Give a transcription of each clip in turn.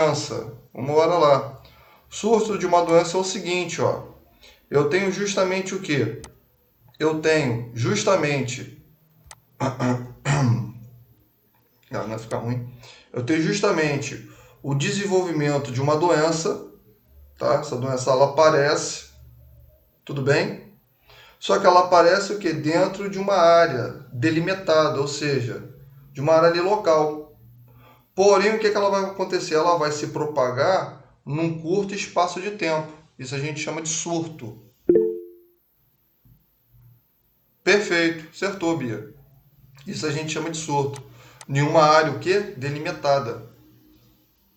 doença. Vamos lá. Surto de uma doença é o seguinte, ó. Eu tenho justamente o quê? Eu tenho justamente... Não vai ficar ruim. Eu tenho justamente o desenvolvimento de uma doença, tá? Essa doença, ela aparece, tudo bem? Só que ela aparece o quê? Dentro de uma área delimitada, ou seja, de uma área ali local. Porém, o que ela vai acontecer? Ela vai se propagar num curto espaço de tempo. Isso a gente chama de surto. Perfeito, acertou, Bia. Isso a gente chama de surto. Em uma área o quê? Delimitada.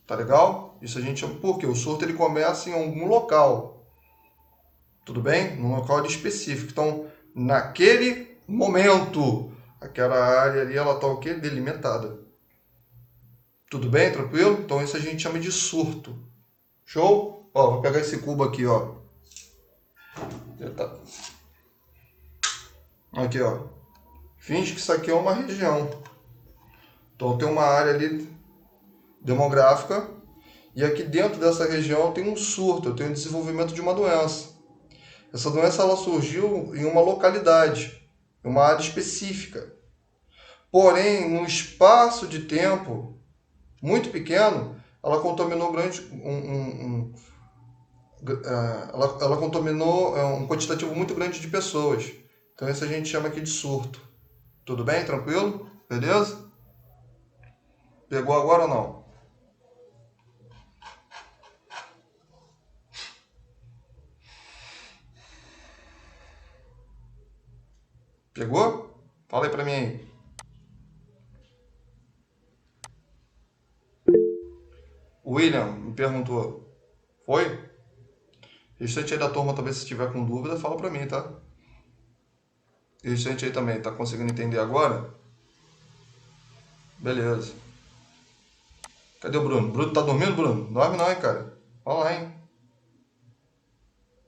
Tá legal? Isso a gente chama porque o surto ele começa em algum local. Tudo bem? Num local específico. Então, naquele momento, aquela área ali ela tá o quê? Delimitada. Tudo bem? Tranquilo? Então isso a gente chama de surto. Show? Ó, vou pegar esse cubo aqui, ó. Aqui, ó. Finge que isso aqui é uma região. Então tem uma área ali demográfica e aqui dentro dessa região tem um surto, tem um desenvolvimento de uma doença. Essa doença ela surgiu em uma localidade, em uma área específica. Porém, num espaço de tempo muito pequeno, ela contaminou ela contaminou um quantitativo muito grande de pessoas. Então isso a gente chama aqui de surto. Tudo bem? Tranquilo? Beleza? Pegou agora ou não? Pegou? Fala aí pra mim aí. O William me perguntou. Foi? Restante aí da turma também, se tiver com dúvida, fala pra mim, tá? Restante aí também, tá conseguindo entender agora? Beleza. Cadê o Bruno? Bruno tá dormindo, Bruno? Dorme não, hein, cara? Fala lá, hein?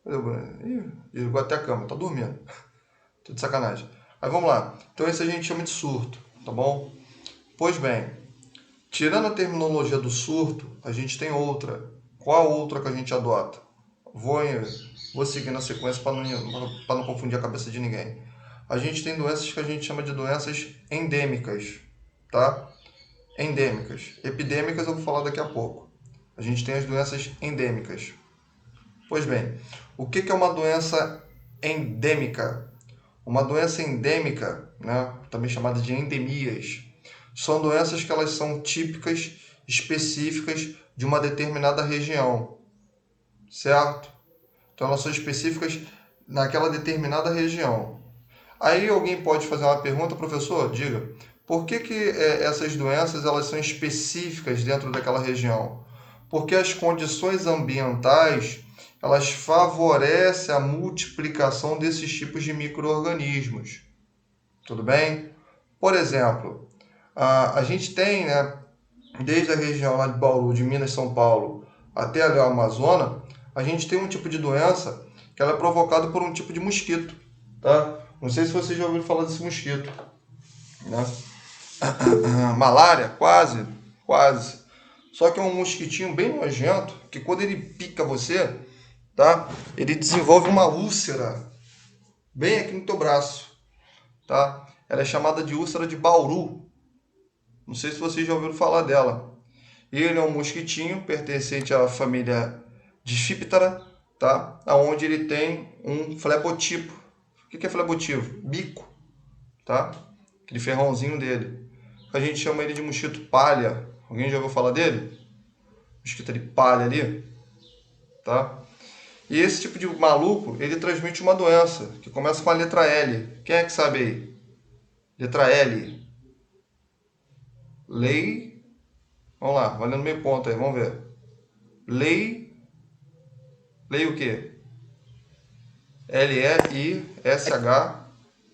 Cadê o Bruno? Ih, ligou até a cama, tá dormindo. Tô de sacanagem. Aí vamos lá. Então esse a gente chama de surto, tá bom? Pois bem, tirando a terminologia do surto, a gente tem outra. Qual a outra que a gente adota? Vou, vou seguir na sequência para não confundir a cabeça de ninguém. A gente tem doenças que a gente chama de doenças endêmicas, tá? Endêmicas. Epidêmicas eu vou falar daqui a pouco. A gente tem as doenças endêmicas. Pois bem, o que é uma doença endêmica? Uma doença endêmica, né, também chamada de endemias, são doenças que elas são típicas, específicas de uma determinada região, certo? Então elas são específicas naquela determinada região. Aí alguém pode fazer uma pergunta, professor, diga, por que essas doenças elas são específicas dentro daquela região? Porque as condições ambientais elas favorecem a multiplicação desses tipos de micro-organismos. Tudo bem? Por exemplo, a gente tem, né, desde a região lá de Bauru, de Minas, São Paulo, até ali o Amazonas, a gente tem um tipo de doença que ela é provocada por um tipo de mosquito, tá? Não sei se você já ouviu falar desse mosquito, né? Malária, quase, quase. Só que é um mosquitinho bem nojento que quando ele pica você, tá? Ele desenvolve uma úlcera bem aqui no teu braço, tá? Ela é chamada de úlcera de Bauru. Não sei se vocês já ouviram falar dela. Ele é um mosquitinho pertencente à família Diptera, tá? Aonde ele tem um flebotipo. O que é flebotipo? Bico, tá? Aquele ferrãozinho dele. A gente chama ele de mosquito palha. Alguém já ouviu falar dele? Mosquito de palha ali, tá? E esse tipo de maluco, ele transmite uma doença que começa com a letra L. Quem é que sabe aí? Letra L. Lei. Vamos lá, valendo meio ponto aí, vamos ver. Lei. Lei o quê? L-E-I-S-H.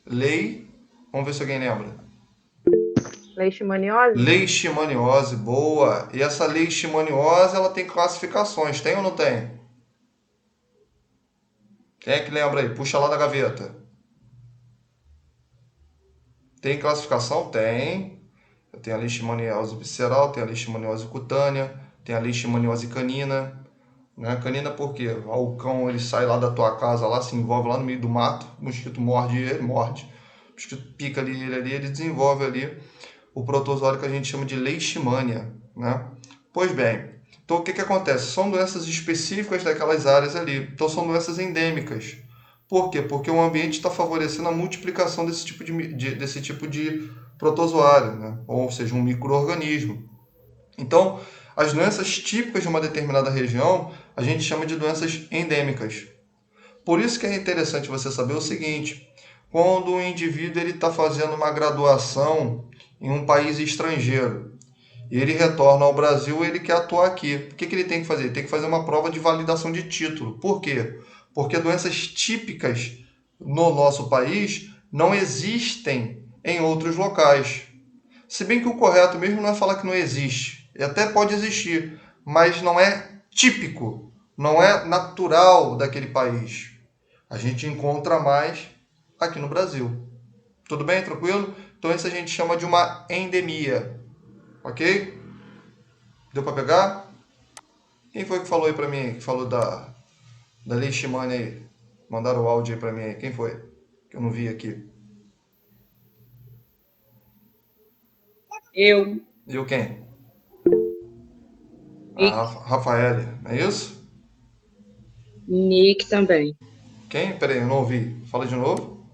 Lei. Vamos ver se alguém lembra. Leishmaniose? Leishmaniose, boa. E essa leishmaniose, ela tem classificações, tem ou não tem? Quem é que lembra aí? Puxa lá da gaveta. Tem classificação? Tem. Tem a leishmaniose visceral, tem a leishmaniose cutânea, tem a leishmaniose canina, né? Canina por quê? O cão ele sai lá da tua casa, lá se envolve lá no meio do mato, o mosquito morde ele, morde, o mosquito pica ali, ele desenvolve ali o protozoário que a gente chama de leishmania, né? Pois bem, então o que que acontece? São doenças específicas daquelas áreas ali, então são doenças endêmicas. Por quê? Porque o ambiente está favorecendo a multiplicação desse tipo de protozoário, né? Ou seja, um micro-organismo. Então, as doenças típicas de uma determinada região, a gente chama de doenças endêmicas. Por isso que é interessante você saber o seguinte, quando o indivíduo está fazendo uma graduação em um país estrangeiro, e ele retorna ao Brasil, ele quer atuar aqui. O que ele tem que fazer? Ele tem que fazer uma prova de validação de título. Por quê? Porque doenças típicas no nosso país não existem em outros locais. Se bem que o correto mesmo não é falar que não existe. E até pode existir, mas não é típico, não é natural daquele país. A gente encontra mais aqui no Brasil. Tudo bem? Tranquilo? Então isso a gente chama de uma endemia. Ok? Deu para pegar? Quem foi que falou aí para mim? Que falou da leishmania aí? Mandaram o áudio aí para mim aí. Quem foi? Que eu não vi aqui. Eu, Viu quem? A Nick, Rafaele, não é isso? Nick também. Quem? Peraí, eu não ouvi. Fala de novo.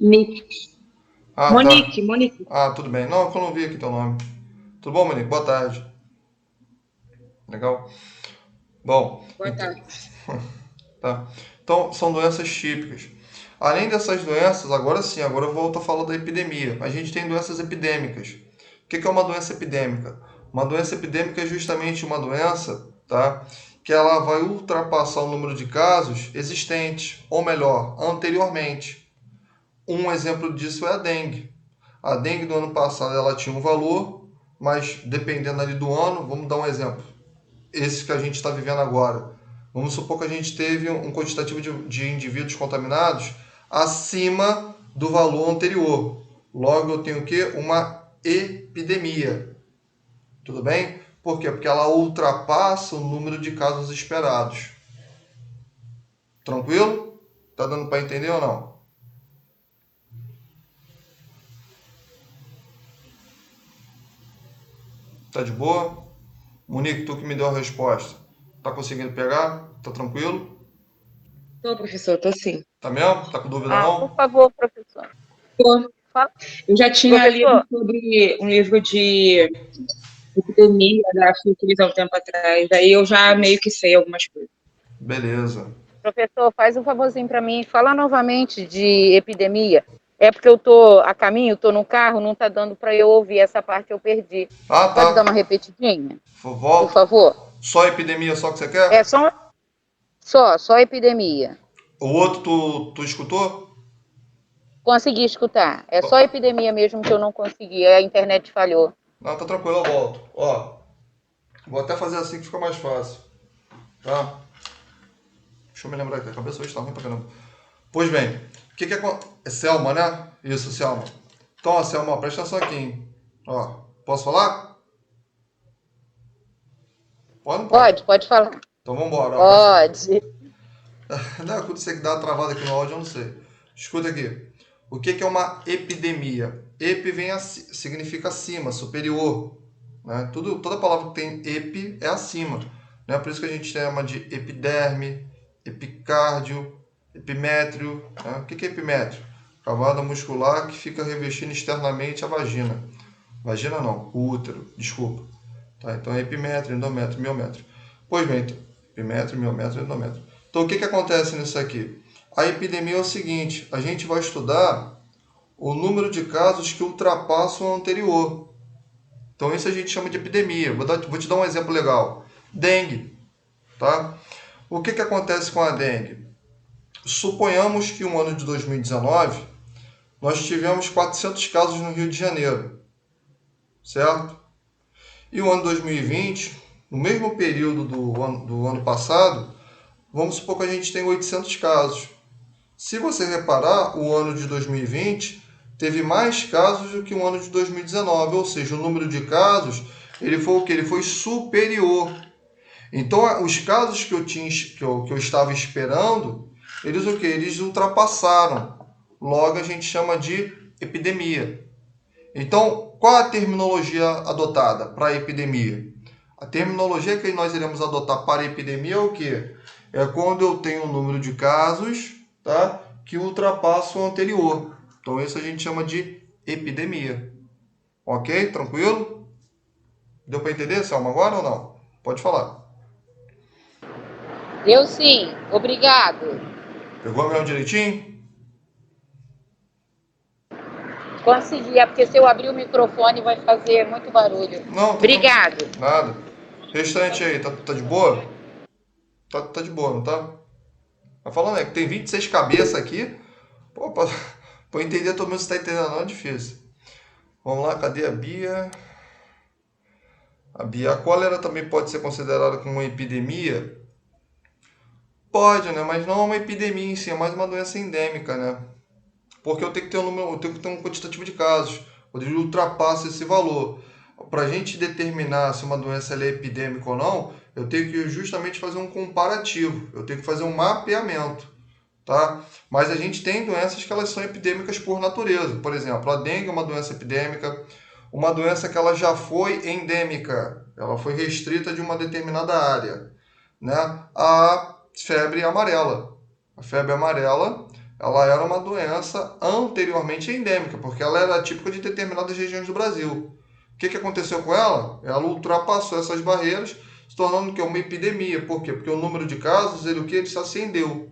Nick. Ah, tá. Monique. Ah, tudo bem. Não, eu não vi aqui teu nome. tudo bom, Monique? Boa tarde. Legal? Bom, Boa então, tarde. tá. Então, são doenças típicas. Além dessas doenças, agora sim, agora eu volto a falar da epidemia. A gente tem doenças epidêmicas. O que é uma doença epidêmica? Uma doença epidêmica é justamente uma doença, tá? Que ela vai ultrapassar o número de casos existentes, ou melhor, anteriormente. Um exemplo disso é a dengue. A dengue do ano passado ela tinha um valor, mas dependendo ali do ano, vamos dar um exemplo. Esse que a gente está vivendo agora. Vamos supor que a gente teve um quantitativo de indivíduos contaminados acima do valor anterior. Logo, eu tenho o quê? Uma epidemia. Tudo bem? Por quê? Porque ela ultrapassa o número de casos esperados. Tranquilo? Tá dando para entender ou não? Tá de boa? Monique, tu que me deu a resposta. Tá conseguindo pegar? Tá tranquilo? Tô, professor, tô sim. Tá mesmo? Tá com dúvida Ah, por não? favor, professor. Tô. Fala. Eu já tinha lido Professor, sobre um livro de epidemia da Fiocruz há um tempo atrás. Aí eu já meio que sei algumas coisas. Beleza. professor, faz um favorzinho para mim. Fala novamente de epidemia. É porque eu tô a caminho, tô no carro, não tá dando para eu ouvir essa parte eu perdi. Ah, Pode dar uma tá. repetidinha, por Volto. favor? Só epidemia só que você É quer? só epidemia. O outro tu escutou? Consegui escutar. É só epidemia mesmo que eu não consegui. A internet falhou. Não, tá tranquilo, eu volto. Ó, vou até fazer assim que fica mais fácil. Tá? Deixa eu me lembrar aqui, a cabeça hoje tá ruim pra caramba. Pois bem, o que que é Selma, né? Isso, Selma. Então, ó, Selma, presta atenção aqui, hein? Ó, posso falar? Pode ou não pode? Pode falar. Então vambora, ó, presta. Pode. Não, quando você que dá uma travada aqui no áudio, eu não sei. Escuta aqui. O que que é uma epidemia? Epi significa acima, superior. Né? Toda palavra que tem epi é acima. Né? Por isso que a gente chama de epiderme, epicárdio, epimétrio. Né? O que que é epimétrio? Camada muscular que fica revestindo externamente a vagina. Vagina não, o útero, desculpa. Tá? Então é epimétrio, endométrio, miométrio. Pois bem, então, epimétrio, miométrio, endométrio. Então o que que acontece nisso aqui? A epidemia é o seguinte, a gente vai estudar o número de casos que ultrapassam o anterior. Então isso a gente chama de epidemia. Vou te dar um exemplo legal. Dengue, tá? O que que acontece com a dengue? Suponhamos que no ano de 2019 nós tivemos 400 casos no Rio de Janeiro, certo? E o ano 2020, no mesmo período do ano passado, vamos supor que a gente tem 800 casos. Se você reparar, o ano de 2020 teve mais casos do que o ano de 2019, ou seja, o número de casos ele foi o quê? Ele foi superior. Então, os casos que eu estava esperando, eles o quê? Eles ultrapassaram. Logo, a gente chama de epidemia. Então, qual a terminologia adotada para a epidemia? A terminologia que nós iremos adotar para a epidemia é o quê? É quando eu tenho um número de casos, tá, que ultrapassa o anterior. Então, isso a gente chama de epidemia. Ok? Tranquilo? Deu para entender, Selma, agora ou não? Pode falar. Eu sim, obrigado. Pegou mesmo direitinho? Consegui, é porque se eu abrir o microfone vai fazer muito barulho. Não, tá Obrigado. nada. Restante aí, tá de boa? Tá de boa, não tá? Tá falando, é que tem 26 cabeças aqui. Pô, pra entender todo mundo se tá entendendo não é difícil. Vamos lá, cadê a Bia? A cólera também pode ser considerada como uma epidemia? Pode, né? Mas não é uma epidemia em si, é mais uma doença endêmica, né? Porque eu tenho que ter um número, eu tenho que ter um quantitativo de casos, onde ele ultrapassa esse valor. Para a gente determinar se uma doença ela é epidêmica ou não, eu tenho que justamente fazer um comparativo, eu tenho que fazer um mapeamento, tá? Mas a gente tem doenças que elas são epidêmicas por natureza. Por exemplo, a dengue é uma doença epidêmica, uma doença que ela já foi endêmica, ela foi restrita de uma determinada área, né? A febre amarela. A febre amarela, ela era uma doença anteriormente endêmica, porque ela era típica de determinadas regiões do Brasil. O que aconteceu com ela? Ela ultrapassou essas barreiras, se tornando que uma epidemia. Por quê? Porque o número de casos, ele se acendeu.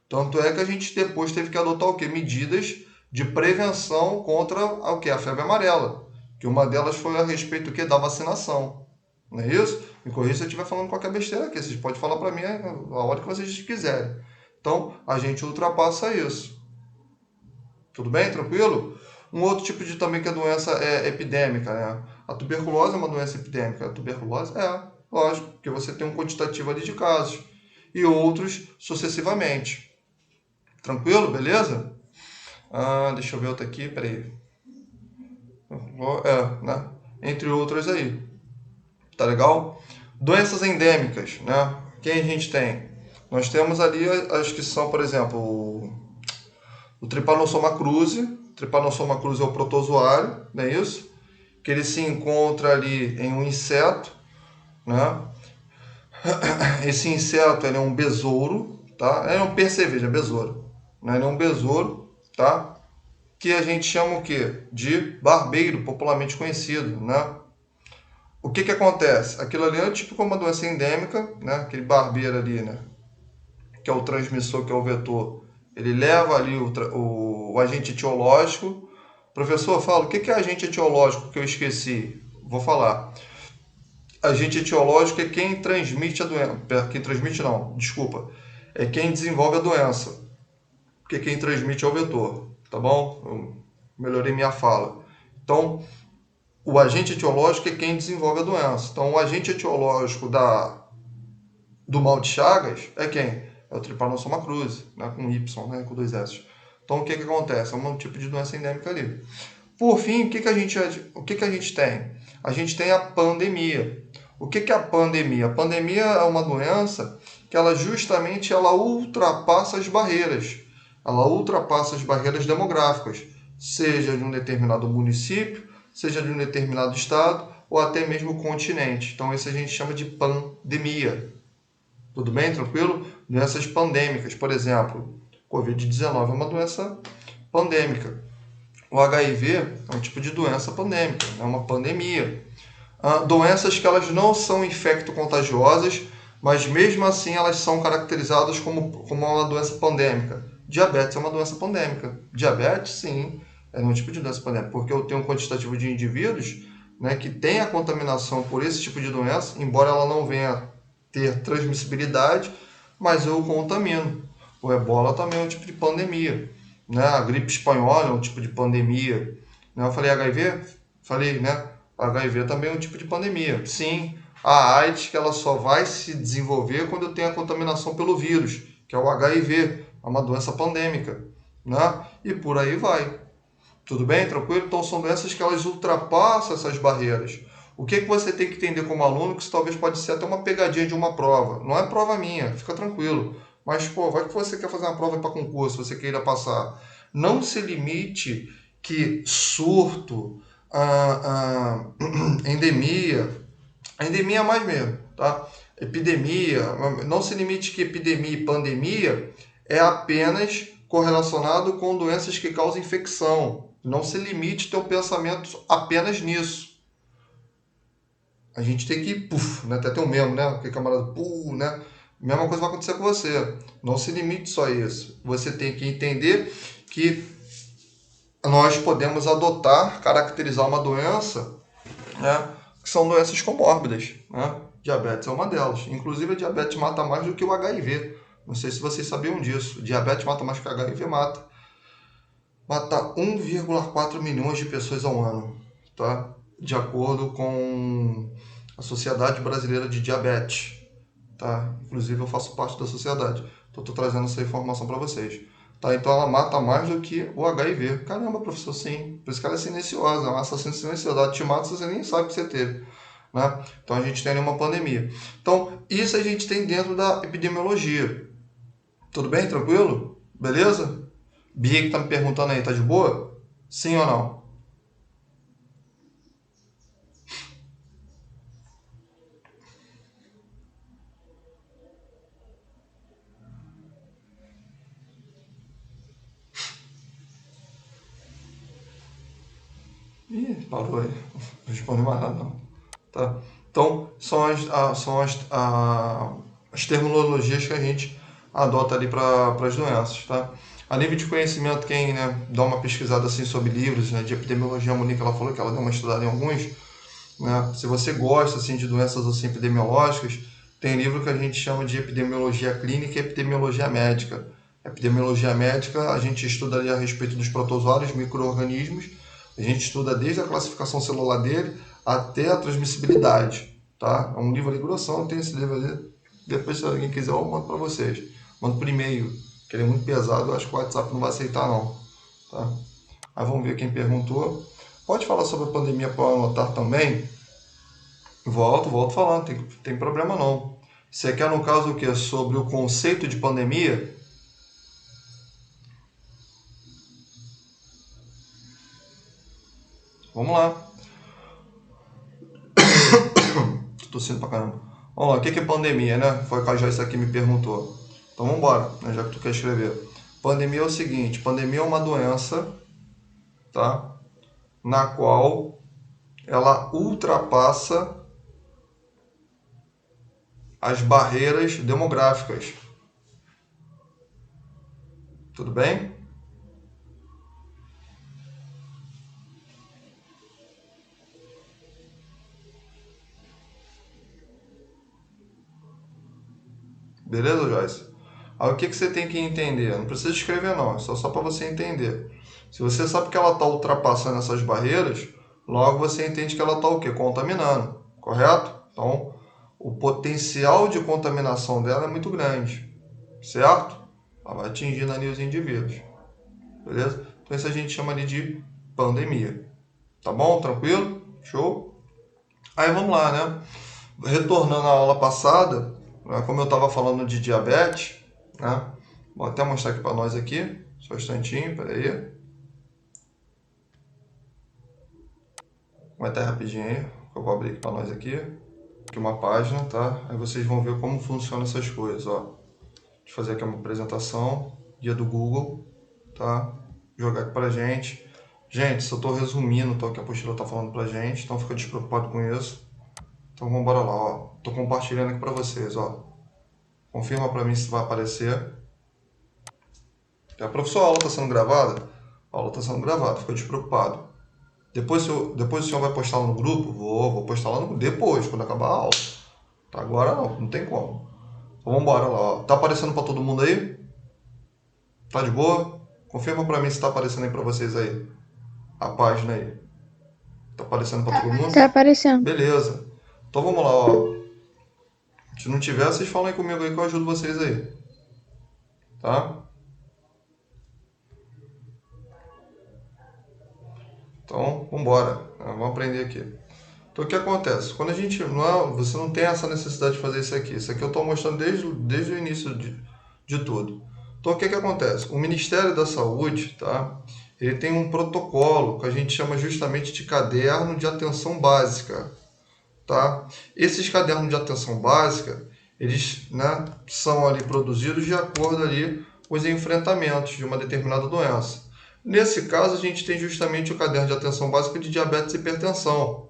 Tanto é que a gente depois teve que adotar o quê? Medidas de prevenção contra o quê? A febre amarela. Que uma delas foi a respeito do quê? Da vacinação. Não é isso? Me corrija se eu estiver falando qualquer besteira aqui. Vocês podem falar para mim a hora que vocês quiserem. Então, a gente ultrapassa isso. Tudo bem? Tranquilo? Um outro tipo de também que a doença é epidêmica, né? A tuberculose é uma doença epidêmica. A tuberculose lógico, porque você tem um quantitativo ali de casos. E outros sucessivamente. Tranquilo? Beleza? Deixa eu ver outra aqui, peraí. Né? Entre outras aí. Tá legal? Doenças endêmicas, né? Quem a gente tem? Nós temos ali as que são, por exemplo, o Trypanosoma cruzi. O Trypanosoma cruzi é o protozoário, não é isso? Que ele se encontra ali em um inseto, né? Esse inseto ele é um besouro, tá? Ele é um percevejo, é besouro. Né? Ele é um besouro, tá? Que a gente chama o quê? De barbeiro, popularmente conhecido, né? O que acontece? Aquilo ali é tipo como uma doença endêmica, né? Aquele barbeiro ali, né? Que é o transmissor, que é o vetor. Ele leva ali o agente etiológico. Professor, fala, o que é agente etiológico que eu esqueci? Vou falar. Agente etiológico é quem transmite a doença. Quem transmite não, desculpa. É quem desenvolve a doença. Porque quem transmite é o vetor, tá bom? Eu melhorei minha fala. Então, o agente etiológico é quem desenvolve a doença. Então, o agente etiológico do mal de Chagas é quem? É o Trypanosoma cruzi, né? Com Y, né? Com 2 S. Então, o que acontece? É um tipo de doença endêmica ali. Por fim, o que a gente tem? A gente tem a pandemia. O que é a pandemia? A pandemia é uma doença que ela justamente ultrapassa as barreiras. Ela ultrapassa as barreiras demográficas, seja de um determinado município, seja de um determinado estado ou até mesmo continente. Então, isso a gente chama de pandemia. Tudo bem? Tranquilo? Doenças pandêmicas, por exemplo, Covid-19 é uma doença pandêmica. O HIV é um tipo de doença pandêmica, é uma pandemia. Doenças que elas não são infecto-contagiosas, mas mesmo assim elas são caracterizadas como uma doença pandêmica. Diabetes é uma doença pandêmica. Diabetes, sim, é um tipo de doença pandêmica, porque eu tenho um quantitativo de indivíduos, né, que tem a contaminação por esse tipo de doença, embora ela não venha ter transmissibilidade, mas eu contamino. O ebola também é um tipo de pandemia. Né? A gripe espanhola é um tipo de pandemia. Né? Eu falei HIV? Falei, né? HIV também é um tipo de pandemia. Sim, a AIDS que ela só vai se desenvolver quando eu tenho a contaminação pelo vírus, que é o HIV, é uma doença pandêmica. Né? E por aí vai. Tudo bem? Tranquilo? Então são doenças que elas ultrapassam essas barreiras. O que você tem que entender como aluno, que isso talvez pode ser até uma pegadinha de uma prova. Não é prova minha, fica tranquilo. Mas, pô, vai que você quer fazer uma prova para concurso, você queira passar. Não se limite que surto, endemia é mais mesmo, tá? Epidemia, não se limite que epidemia e pandemia é apenas correlacionado com doenças que causam infecção. Não se limite teu pensamento apenas nisso. A gente tem que, né? Até tem um mesmo, né? Aquele camarada, né? Mesma coisa vai acontecer com você. Não se limite só a isso. Você tem que entender que nós podemos adotar, caracterizar uma doença, né? Que são doenças comórbidas, né? Diabetes é uma delas. Inclusive, a diabetes mata mais do que o HIV. Não sei se vocês sabiam disso. Diabetes mata mais que o HIV, mata. Mata 1,4 milhões de pessoas ao ano, tá? De acordo com a Sociedade Brasileira de Diabetes, tá? Inclusive, eu faço parte da sociedade. Então, estou trazendo essa informação para vocês. Tá? Então, ela mata mais do que o HIV. Caramba, professor, sim. Por isso que ela é silenciosa. É um assassino silencioso. Ela te mata se você nem sabe que você teve. Né? Então, a gente tem uma pandemia. Então, isso a gente tem dentro da epidemiologia. Tudo bem? Tranquilo? Beleza? Bia que tá me perguntando aí, tá de boa? Sim ou não? Ih, parou aí. Não responde mais nada não. Tá? Então, as terminologias que a gente adota ali para as doenças. Tá? A nível de conhecimento, quem, né, dá uma pesquisada assim, sobre livros, né, de epidemiologia, a Monique ela falou que ela deu uma estudada em alguns. Né? Se você gosta assim, de doenças assim, epidemiológicas, tem livro que a gente chama de epidemiologia clínica e epidemiologia médica. Epidemiologia médica, a gente estuda ali a respeito dos protozoários, micro-organismos, a gente estuda desde a classificação celular dele até a transmissibilidade. Tá? É um livro ali grossão, tem esse livro ali. Depois, se alguém quiser, eu mando para vocês. Mando por e-mail, que ele é muito pesado, eu acho que o WhatsApp não vai aceitar não. Tá? Aí vamos ver quem perguntou. Pode falar sobre a pandemia para eu anotar também? Volto falando, tem problema não. Você quer, no caso, o quê? Sobre o conceito de pandemia? Vamos lá. Tô tossindo pra caramba. Vamos lá, o que é pandemia, né? Foi o que a Joyce aqui me perguntou. Então vamos embora, né? Já que tu quer escrever. Pandemia é o seguinte, pandemia é uma doença, tá? Na qual ela ultrapassa as barreiras demográficas. Tudo bem? Beleza, Joyce? Aí o que você tem que entender? Não precisa escrever não, é só para você entender. Se você sabe que ela está ultrapassando essas barreiras, logo você entende que ela está o quê? Contaminando, correto? Então, o potencial de contaminação dela é muito grande, certo? Ela vai atingindo ali os indivíduos, beleza? Então isso a gente chama ali de pandemia. Tá bom? Tranquilo? Show? Aí vamos lá, né? Retornando à aula passada, né, como eu estava falando de diabetes, né? Vou até mostrar aqui para nós aqui, só um instantinho, peraí. Vai até rapidinho aí, eu vou abrir aqui para nós aqui uma página, tá? Aí vocês vão ver como funcionam essas coisas, ó. Deixa eu fazer aqui uma apresentação, guia do Google, tá? Jogar aqui pra gente. Gente, se eu tô resumindo o que a apostila tá falando pra gente, então fica despreocupado com isso. Então vamos embora lá, ó. Tô compartilhando aqui para vocês, ó. Confirma para mim se vai aparecer. Professor, a aula está sendo gravada? A aula está sendo gravada, fica despreocupado. Depois o senhor vai postar lá no grupo? Vou postar lá no depois, quando acabar a aula. Tá, agora não tem como. Então vamos embora lá, ó. Tá aparecendo para todo mundo aí? Tá de boa? Confirma para mim se tá aparecendo aí para vocês aí. A página aí. Tá aparecendo para todo mundo? Tá aparecendo. Beleza. Então vamos lá, ó. Se não tiver, vocês falam aí comigo aí que eu ajudo vocês aí. Tá? Então, vamos embora. Vamos aprender aqui. Então o que acontece? Quando a gente você não tem essa necessidade de fazer isso aqui. Isso aqui eu estou mostrando desde o início de tudo. Então o que acontece? O Ministério da Saúde, tá? Ele tem um protocolo que a gente chama justamente de caderno de atenção básica, tá? Esses cadernos de atenção básica, eles, né, são ali produzidos de acordo ali com os enfrentamentos de uma determinada doença. Nesse caso, a gente tem justamente o caderno de atenção básica de diabetes e hipertensão,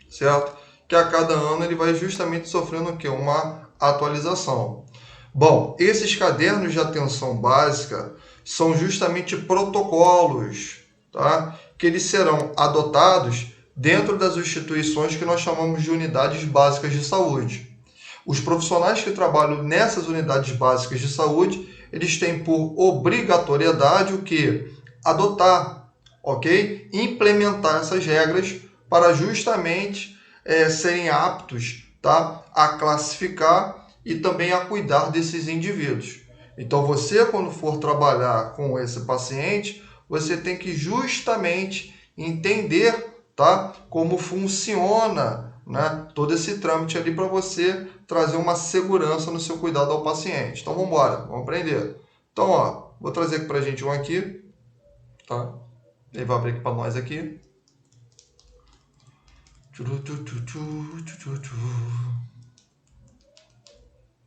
certo? Que a cada ano ele vai justamente sofrendo o quê? Uma atualização. Bom, esses cadernos de atenção básica são justamente protocolos, tá? Que eles serão adotados dentro das instituições que nós chamamos de unidades básicas de saúde. Os profissionais que trabalham nessas unidades básicas de saúde, eles têm por obrigatoriedade o quê? Adotar, ok? Implementar essas regras para justamente serem aptos, tá? A classificar e também a cuidar desses indivíduos. Então você, quando for trabalhar com esse paciente, você tem que justamente entender, tá? Como funciona, né, todo esse trâmite ali para você trazer uma segurança no seu cuidado ao paciente. Então vamos embora, vamos aprender. Então, ó, vou trazer aqui para a gente um aqui, tá? Ele vai abrir aqui para nós aqui.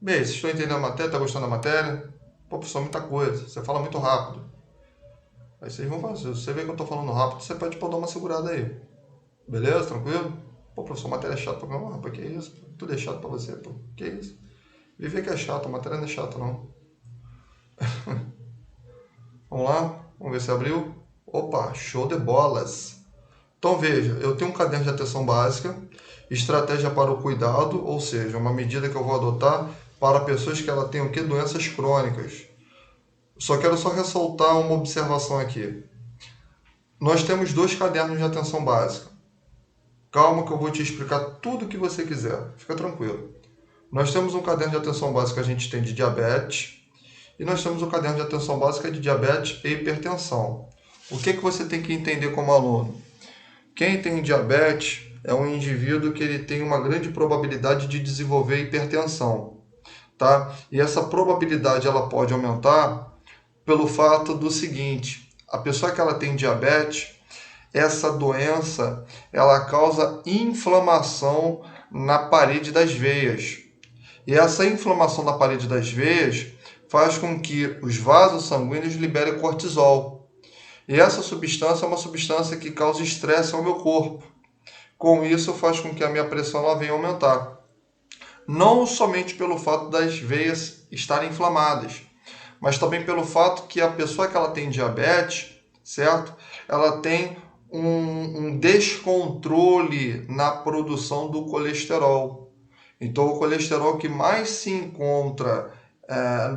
Bem, vocês estão entendendo a matéria? Tá gostando da matéria? Pô, professor, muita coisa. Você fala muito rápido. Aí vocês vão fazer. Se você vê que eu tô falando rápido, você pode dar uma segurada aí. Beleza? Tranquilo? Pô, professor, matéria é chata pra mim. Rapaz, que isso? Tudo é chato pra você, pô. Que isso? Viver que é chato, a matéria não é chata, não. Vamos lá? Vamos ver se abriu. Opa, show de bolas. Então veja, eu tenho um caderno de atenção básica, estratégia para o cuidado, ou seja, uma medida que eu vou adotar para pessoas que ela têm o quê? Doenças crônicas. Quero ressaltar uma observação aqui. Nós temos 2 cadernos de atenção básica. Calma que eu vou te explicar tudo o que você quiser. Fica tranquilo. Nós temos um caderno de atenção básica que a gente tem de diabetes e nós temos um caderno de atenção básica de diabetes e hipertensão. O que você tem que entender como aluno? Quem tem diabetes é um indivíduo que ele tem uma grande probabilidade de desenvolver hipertensão, tá? E essa probabilidade ela pode aumentar pelo fato do seguinte: a pessoa que ela tem diabetes, essa doença ela causa inflamação na parede das veias. E essa inflamação na parede das veias faz com que os vasos sanguíneos liberem cortisol. E essa substância é uma substância que causa estresse ao meu corpo. Com isso, faz com que a minha pressão ela venha aumentar. Não somente pelo fato das veias estarem inflamadas, mas também pelo fato que a pessoa que ela tem diabetes, certo? Ela tem um descontrole na produção do colesterol. Então, o colesterol que mais se encontra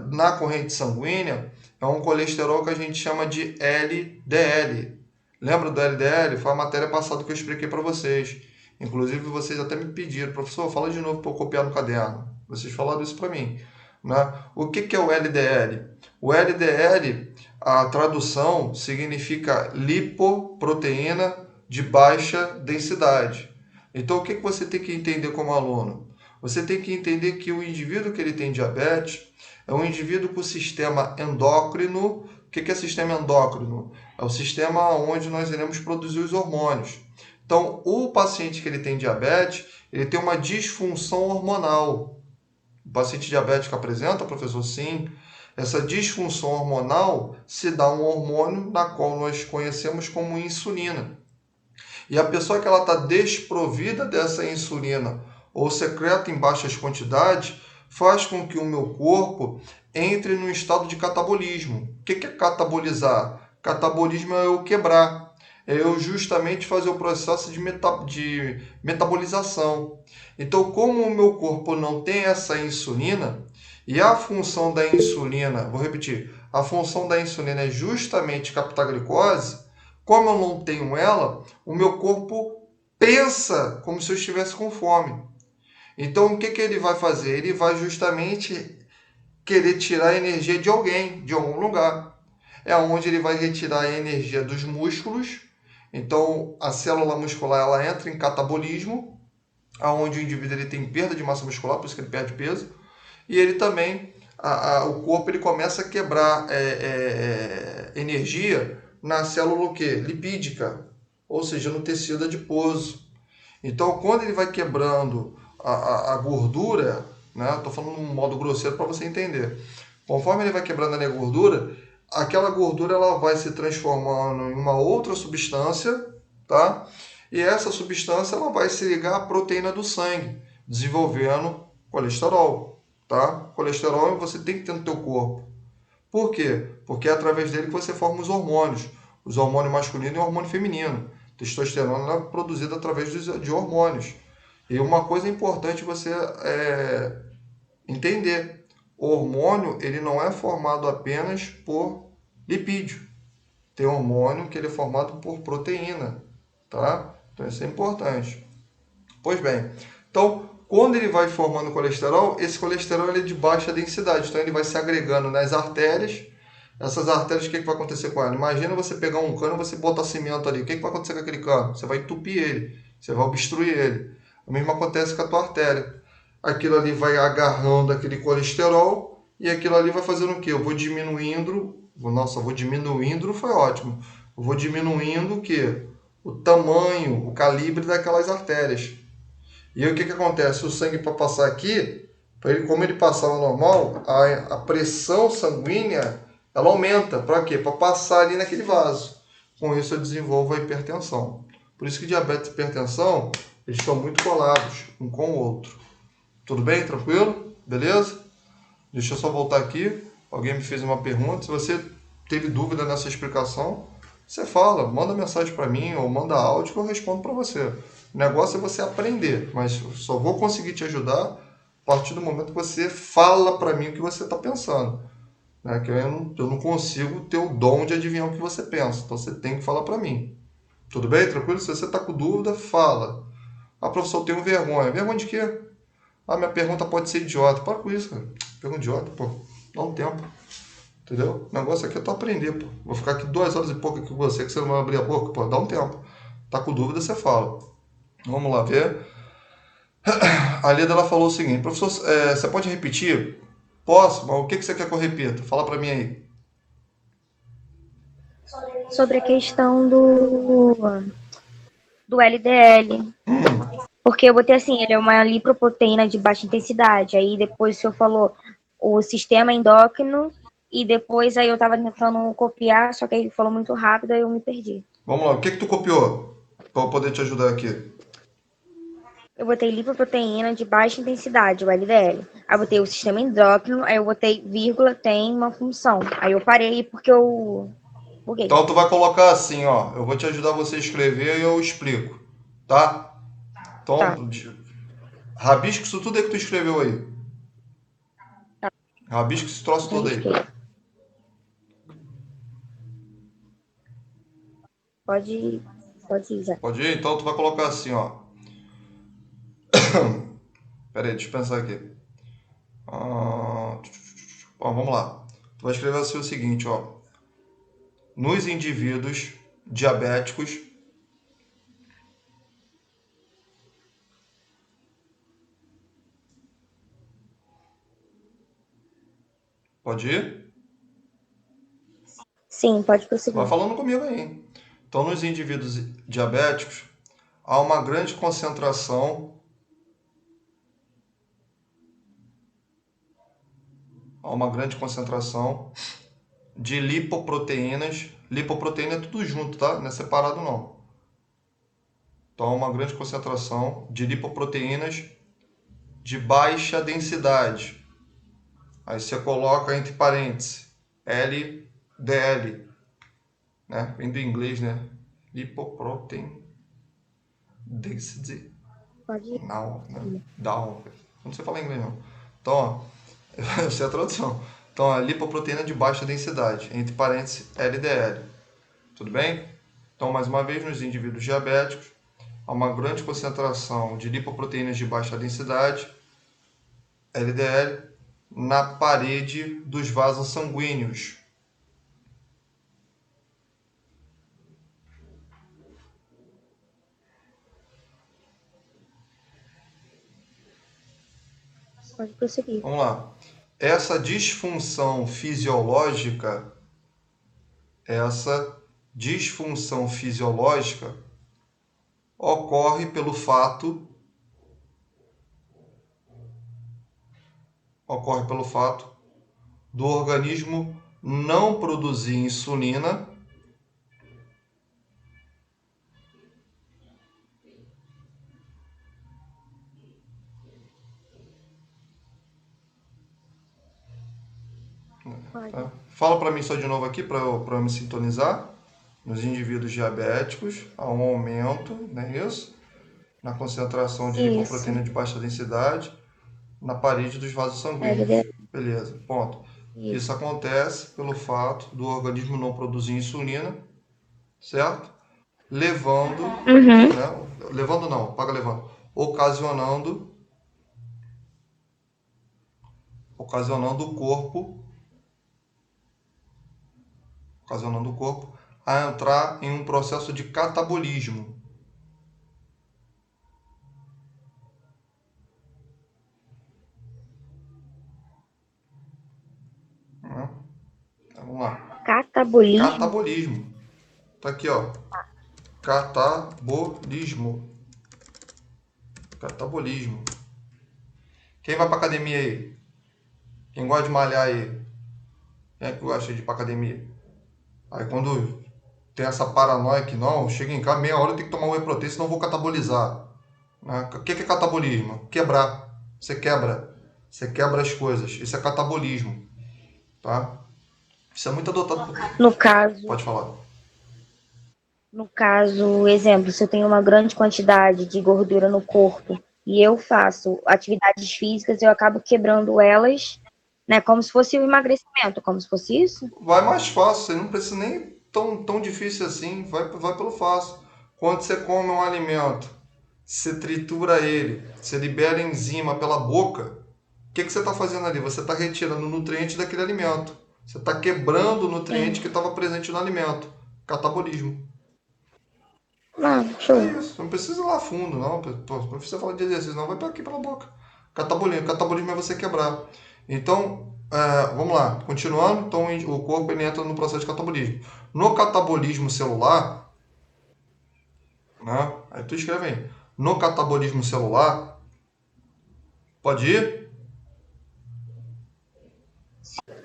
na corrente sanguínea é um colesterol que a gente chama de LDL. Lembra do LDL? Foi a matéria passada que eu expliquei para vocês. Inclusive, vocês até me pediram, professor, fala de novo para eu copiar no caderno. Vocês falaram isso para mim, né? O que é o LDL? O LDL, a tradução significa lipoproteína de baixa densidade. Então, o que você tem que entender como aluno? Você tem que entender que o indivíduo que ele tem diabetes é um indivíduo com sistema endócrino. O que é sistema endócrino? É o sistema onde nós iremos produzir os hormônios. Então, o paciente que ele tem diabetes, ele tem uma disfunção hormonal. O paciente diabético apresenta, professor? Sim. Essa disfunção hormonal se dá um hormônio na qual nós conhecemos como insulina. E a pessoa que ela está desprovida dessa insulina ou secreta em baixas quantidades, faz com que o meu corpo entre num estado de catabolismo. O que é catabolizar? Catabolismo é eu quebrar, é eu justamente fazer o processo de metabolização. Então, como o meu corpo não tem essa insulina, e a função da insulina, vou repetir, a função da insulina é justamente captar glicose, como eu não tenho ela, o meu corpo pensa como se eu estivesse com fome. Então, o que ele vai fazer? Ele vai justamente querer tirar a energia de alguém, de algum lugar. É onde ele vai retirar a energia dos músculos. Então, a célula muscular ela entra em catabolismo, onde o indivíduo ele tem perda de massa muscular, por isso que ele perde peso, e ele também, o corpo ele começa a quebrar energia na célula o quê? Lipídica, ou seja, no tecido adiposo. Então, quando ele vai quebrando a gordura, né? Estou falando de um modo grosseiro para você entender. Conforme ele vai quebrando a gordura, aquela gordura ela vai se transformando em uma outra substância, tá? E essa substância ela vai se ligar à proteína do sangue, desenvolvendo colesterol, tá? Colesterol você tem que ter no teu corpo. Por quê? Porque é através dele que você forma os hormônios masculino e o hormônio feminino. Testosterona é produzida através de hormônios. E uma coisa importante você entender, o hormônio ele não é formado apenas por lipídio. Tem hormônio que ele é formado por proteína, tá? Então isso é importante. Pois bem, então quando ele vai formando colesterol, esse colesterol ele é de baixa densidade, então ele vai se agregando nas artérias. Essas artérias, o que vai acontecer com ela? Imagina você pegar um cano e você botar cimento ali. O que vai acontecer com aquele cano? Você vai entupir ele, você vai obstruir ele. O mesmo acontece com a tua artéria. Aquilo ali vai agarrando aquele colesterol e aquilo ali vai fazendo o quê? Eu vou diminuindo, vou diminuindo, foi ótimo. Eu vou diminuindo o quê? O tamanho, o calibre daquelas artérias. E aí o que acontece? O sangue para passar aqui, para ele, como ele passava normal, a pressão sanguínea ela aumenta. Para quê? Para passar ali naquele vaso. Com isso eu desenvolvo a hipertensão. Por isso que diabetes e hipertensão eles estão muito colados um com o outro. Tudo bem? Tranquilo? Beleza? Deixa eu só voltar aqui. Alguém me fez uma pergunta. Se você teve dúvida nessa explicação, você fala, manda mensagem para mim ou manda áudio que eu respondo para você. O negócio é você aprender, mas só vou conseguir te ajudar a partir do momento que você fala para mim o que você está pensando. Né? Que eu não consigo ter o dom de adivinhar o que você pensa. Então você tem que falar para mim. Tudo bem? Tranquilo? Se você está com dúvida, fala. Ah, professor, eu tenho vergonha. Vergonha de quê? Ah, minha pergunta pode ser idiota. Para com isso, cara. Pergunta idiota, pô. Dá um tempo. Entendeu? O negócio aqui é tu aprender, pô. Vou ficar aqui 2 horas e pouco aqui com você, que você não vai abrir a boca, pô. Dá um tempo. Tá com dúvida, você fala. Vamos lá ver. A Leda ela falou o seguinte, professor, você pode repetir? Posso, mas o que você quer que eu repita? Fala para mim aí. Sobre a questão do LDL. Porque eu botei assim, ele é uma lipoproteína de baixa intensidade. Aí depois o senhor falou o sistema endócrino. E depois aí eu tava tentando copiar, só que aí ele falou muito rápido, aí eu me perdi. Vamos lá, o que tu copiou? Para eu poder te ajudar aqui. Eu botei lipoproteína de baixa intensidade, o LDL. Aí eu botei o sistema endócrino, aí eu botei vírgula, tem uma função. Aí eu parei porque eu buguei. Então tu vai colocar assim, ó. Eu vou te ajudar você a escrever e eu explico. Tá? Então, Tá. rabisca isso tudo aí que tu escreveu aí. Rabisca esse troço todo aí. Pode ir já. Pode ir? Então tu vai colocar assim, ó. Pera aí, deixa eu pensar aqui. Bom, vamos lá. Tu vai escrever assim o seguinte, ó. Nos indivíduos diabéticos, pode ir? Sim, pode Vai prosseguir. falando comigo aí, hein? Então, nos indivíduos diabéticos, há uma grande concentração de lipoproteínas. Lipoproteína é tudo junto, tá? Não é separado não. Então, há uma grande concentração de lipoproteínas de baixa densidade. Aí você coloca entre parênteses LDL, né? Vem do inglês, né? Lipoprotein density. Pode ir. Não, né? Down. Não sei falar inglês não. Então, ó, eu sei a tradução. Então, a lipoproteína de baixa densidade, entre parênteses LDL. Tudo bem? Então, mais uma vez, nos indivíduos diabéticos, há uma grande concentração de lipoproteínas de baixa densidade, LDL, na parede dos vasos sanguíneos. Pode prosseguir. Vamos lá. Essa disfunção fisiológica ocorre pelo fato do organismo não produzir insulina tá? Fala para mim só de novo aqui para eu me sintonizar. Nos indivíduos diabéticos há um aumento, não é isso? Na concentração de lipoproteína de baixa densidade na parede dos vasos sanguíneos. Beleza, ponto. Isso acontece pelo fato do organismo não produzir insulina, certo? Levando, ocasionando o corpo a entrar em um processo de catabolismo. Vamos lá. Catabolismo. Tá aqui, ó. Catabolismo. Quem vai pra academia aí? Quem gosta de malhar aí? Quem é que gosta de ir pra academia? Aí quando tem essa paranoia que não, chega em casa, meia hora eu tenho que tomar whey protein, senão eu vou catabolizar. O que é catabolismo? Quebrar. Você quebra as coisas. Isso é catabolismo. Tá? Isso é muito adotado. No caso, Pode falar. No caso, exemplo, se eu tenho uma grande quantidade de gordura no corpo e eu faço atividades físicas, eu acabo quebrando elas, né? Como se fosse o emagrecimento, como se fosse isso? Vai mais fácil, você não precisa nem tão difícil assim, vai pelo fácil. Quando você come um alimento, você tritura ele, você libera enzima pela boca, o que você está fazendo ali? Você está retirando o nutriente daquele alimento. Você está quebrando o nutriente que estava presente no alimento. Catabolismo. Show. É isso, não precisa ir lá fundo, não. Não precisa falar de exercício, não. Vai aqui pela boca. Catabolismo é você quebrar. Então, vamos lá. Continuando, então o corpo ele entra no processo de catabolismo. No catabolismo celular, né? Aí tu escreve aí. No catabolismo celular, pode ir?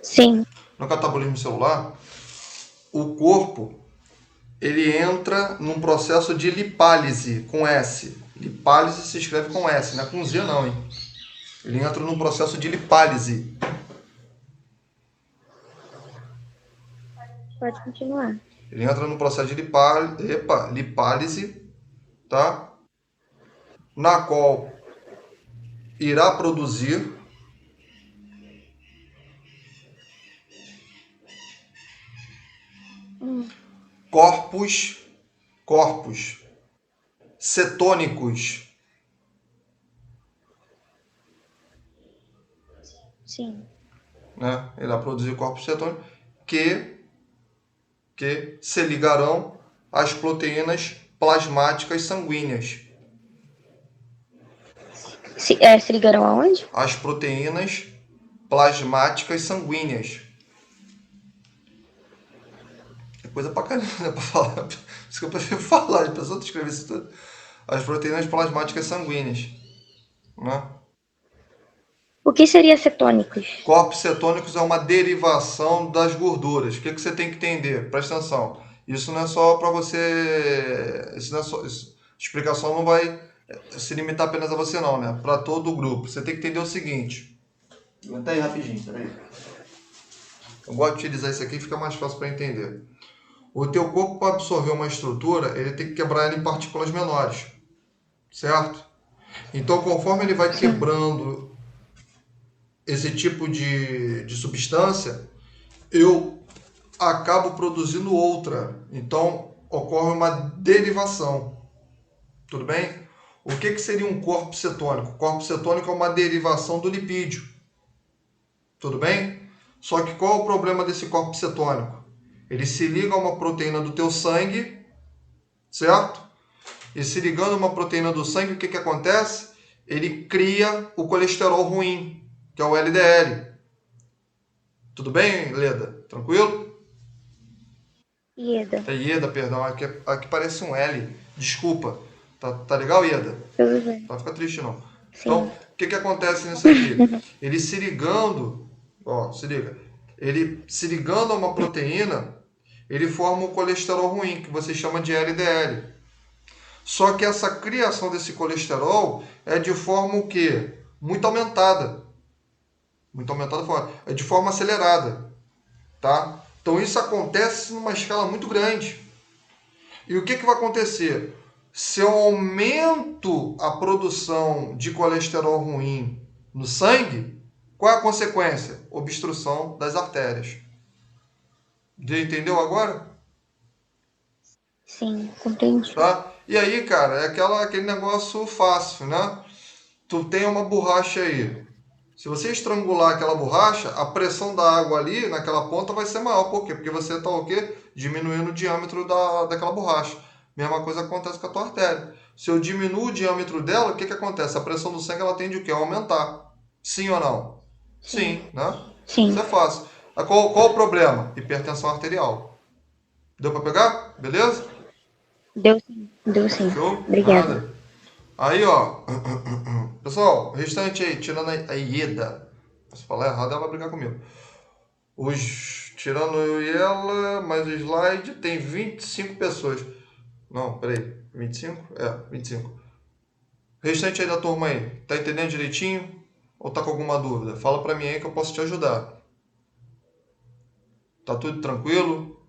Sim. No catabolismo celular, o corpo ele entra num processo de lipálise com S. Lipálise se escreve com S, não é com Z não, hein? Ele entra num processo de lipálise. Pode continuar. Ele entra num processo de lipálise, tá? Na qual irá produzir corpos cetônicos. Sim. Né? Ele irá produzir corpos cetônicos que se ligarão às proteínas plasmáticas sanguíneas. Se ligarão aonde? As proteínas plasmáticas sanguíneas. É coisa pra caramba, né, pra falar. Por isso que eu prefiro falar, a pessoa escrever isso tudo. As proteínas plasmáticas sanguíneas. Né? O que seria cetônicos? Corpos cetônicos é uma derivação das gorduras. O que você tem que entender? Presta atenção. Isso não é só para você... explicação não vai se limitar apenas a você não, né? Para todo o grupo. Você tem que entender o seguinte. Aguenta aí rapidinho, peraí. Eu gosto de utilizar isso aqui, fica mais fácil para entender. O teu corpo, para absorver uma estrutura, ele tem que quebrar ela em partículas menores. Certo? Então, conforme ele vai quebrando esse tipo de substância, eu acabo produzindo outra. Então, ocorre uma derivação. Tudo bem? O que seria um corpo cetônico? O corpo cetônico é uma derivação do lipídio. Tudo bem? Só que qual é o problema desse corpo cetônico? Ele se liga a uma proteína do teu sangue, certo? E se ligando a uma proteína do sangue, o que acontece? Ele cria o colesterol ruim. que é o LDL. Tudo bem, Leda? Tranquilo? Ieda. É Ieda, perdão. Aqui parece um L. Desculpa. Tá legal, Ieda? Tudo bem. Não fica triste, não. Então, Sim. o que acontece nisso aqui? Ele se ligando, ó, se liga. Ele se ligando a uma proteína, ele forma um colesterol ruim, que você chama de LDL. Só que essa criação desse colesterol é de forma o quê? Muito aumentada. Muito aumentada, é de forma acelerada, tá? Então isso acontece numa escala muito grande. E o que vai acontecer? Se eu aumento a produção de colesterol ruim no sangue, qual é a consequência? Obstrução das artérias. Entendeu agora? Sim, compreendi. Tá? E aí, cara, é aquele negócio fácil, né? Tu tem uma borracha aí. Se você estrangular aquela borracha, a pressão da água ali naquela ponta vai ser maior. Por quê? Porque você está o quê? Diminuindo o diâmetro daquela borracha. Mesma coisa acontece com a tua artéria. Se eu diminuo o diâmetro dela, o que acontece? A pressão do sangue ela tende o quê? A aumentar. Sim ou não? Sim. Sim, né? Isso Sim. é fácil. Qual o problema? Hipertensão arterial. Deu para pegar? Beleza? Deu sim. Deu sim. Show? Obrigada. Nada. Aí, ó. Pessoal, o restante aí, tirando a Ieda. Se falar errado, ela vai brigar comigo. Tirando eu e ela, mais o slide, tem 25 pessoas. Não, peraí. 25? É, 25. Restante aí da turma aí, tá entendendo direitinho? Ou tá com alguma dúvida? Fala pra mim aí que eu posso te ajudar. Tá tudo tranquilo?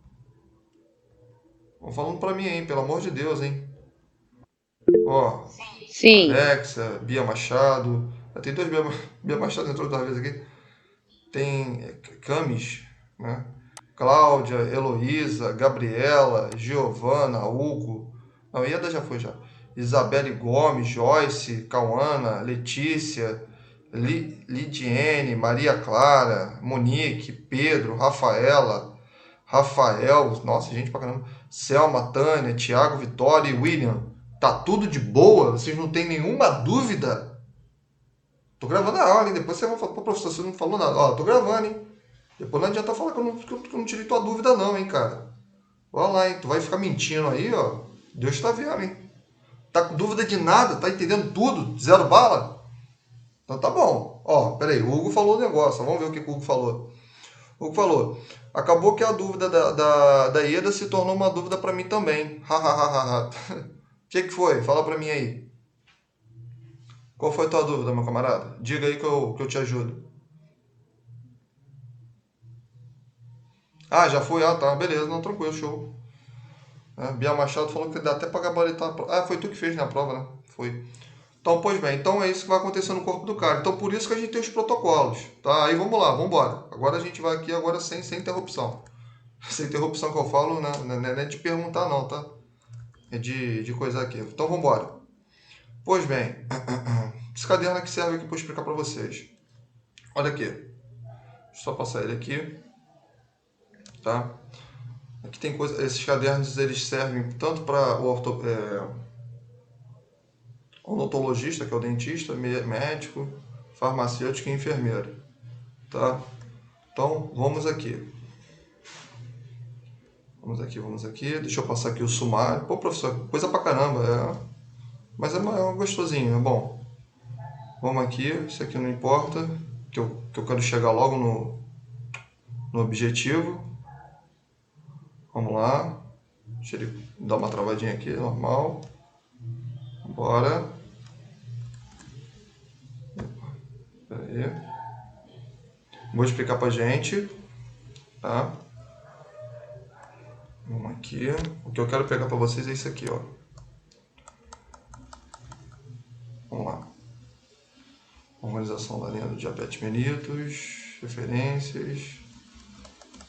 Vão falando pra mim aí, pelo amor de Deus, hein? Ó, Sim. Alexa, Bia Machado. Tem dois Bia Machado entrou duas vezes aqui. Tem Camis, né? Cláudia, Heloísa, Gabriela, Giovana, Hugo. Não, Ieda já foi já. Isabelle Gomes, Joyce, Cauana, Letícia, Lidiene, Maria Clara, Monique, Pedro, Rafael, nossa, gente pra caramba. Selma, Tânia, Tiago, Vitória e William. Tá tudo de boa? Vocês não têm nenhuma dúvida? Tô gravando a aula, hein? Depois vocês vão falar, pô, professor, você não falou nada. Ó, tô gravando, hein? Depois não adianta falar que eu não tirei tua dúvida, não, hein, cara. Olha lá, hein? Tu vai ficar mentindo aí, ó. Deus tá vendo, hein? Tá com dúvida de nada, tá entendendo tudo? Zero bala? Então tá bom. Ó, peraí, o Hugo falou o negócio. Vamos ver o que o Hugo falou. O Hugo falou: acabou que a dúvida da Ieda se tornou uma dúvida pra mim também. Hahaha. O que foi? Fala pra mim aí. Qual foi a tua dúvida, meu camarada? Diga aí que eu te ajudo. Ah, já foi? Ah, tá. Beleza, não, tranquilo, show. Bia Machado falou que dá até pra gabaritar a prova. Ah, foi tu que fez na prova, né? Foi. Então, pois bem, então é isso que vai acontecer no corpo do cara. Então, por isso que a gente tem os protocolos, tá? Aí vamos lá, vamos embora. Agora a gente vai aqui agora sem interrupção. Sem interrupção que eu falo, né? Não é de perguntar não, tá? É de coisa aqui. Então, vamos embora. Pois bem, esse caderno aqui serve aqui para explicar para vocês. Olha aqui. Deixa eu só passar ele aqui, tá? Aqui tem coisa, esses cadernos eles servem tanto para o odontologista, que é o dentista, médico, farmacêutico e enfermeiro, tá? Então, vamos aqui. Vamos aqui. Deixa eu passar aqui o sumário. Pô, professor, coisa pra caramba, mas é gostosinho, é bom. Vamos aqui, isso aqui não importa, que eu quero chegar logo no objetivo. Vamos lá. Deixa ele dar uma travadinha aqui, normal. Bora. Pera aí. Vou explicar pra gente, tá? Vamos aqui. O que eu quero pegar para vocês é isso aqui, ó. Vamos lá. Organização da linha do diabetes mellitus, referências.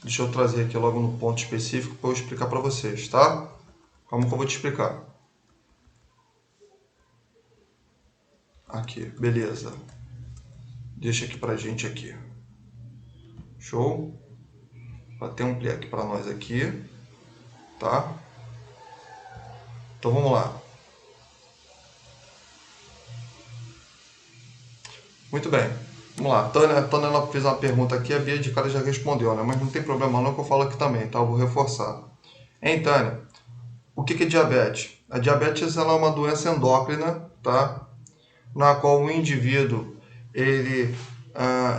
Deixa eu trazer aqui logo no ponto específico para eu explicar para vocês, tá? Como que eu vou te explicar? Aqui, beleza. Deixa aqui pra gente aqui. Show? Vai ter um play aqui para nós aqui, tá? Então vamos lá. Muito bem. Vamos lá, Tânia ela fez uma pergunta aqui, a Bia de cara já respondeu, né? Mas não tem problema não que eu falo aqui também, tá? Eu vou reforçar. Hein, Tânia? O que é diabetes? A diabetes ela é uma doença endócrina, tá? Na qual o indivíduo ele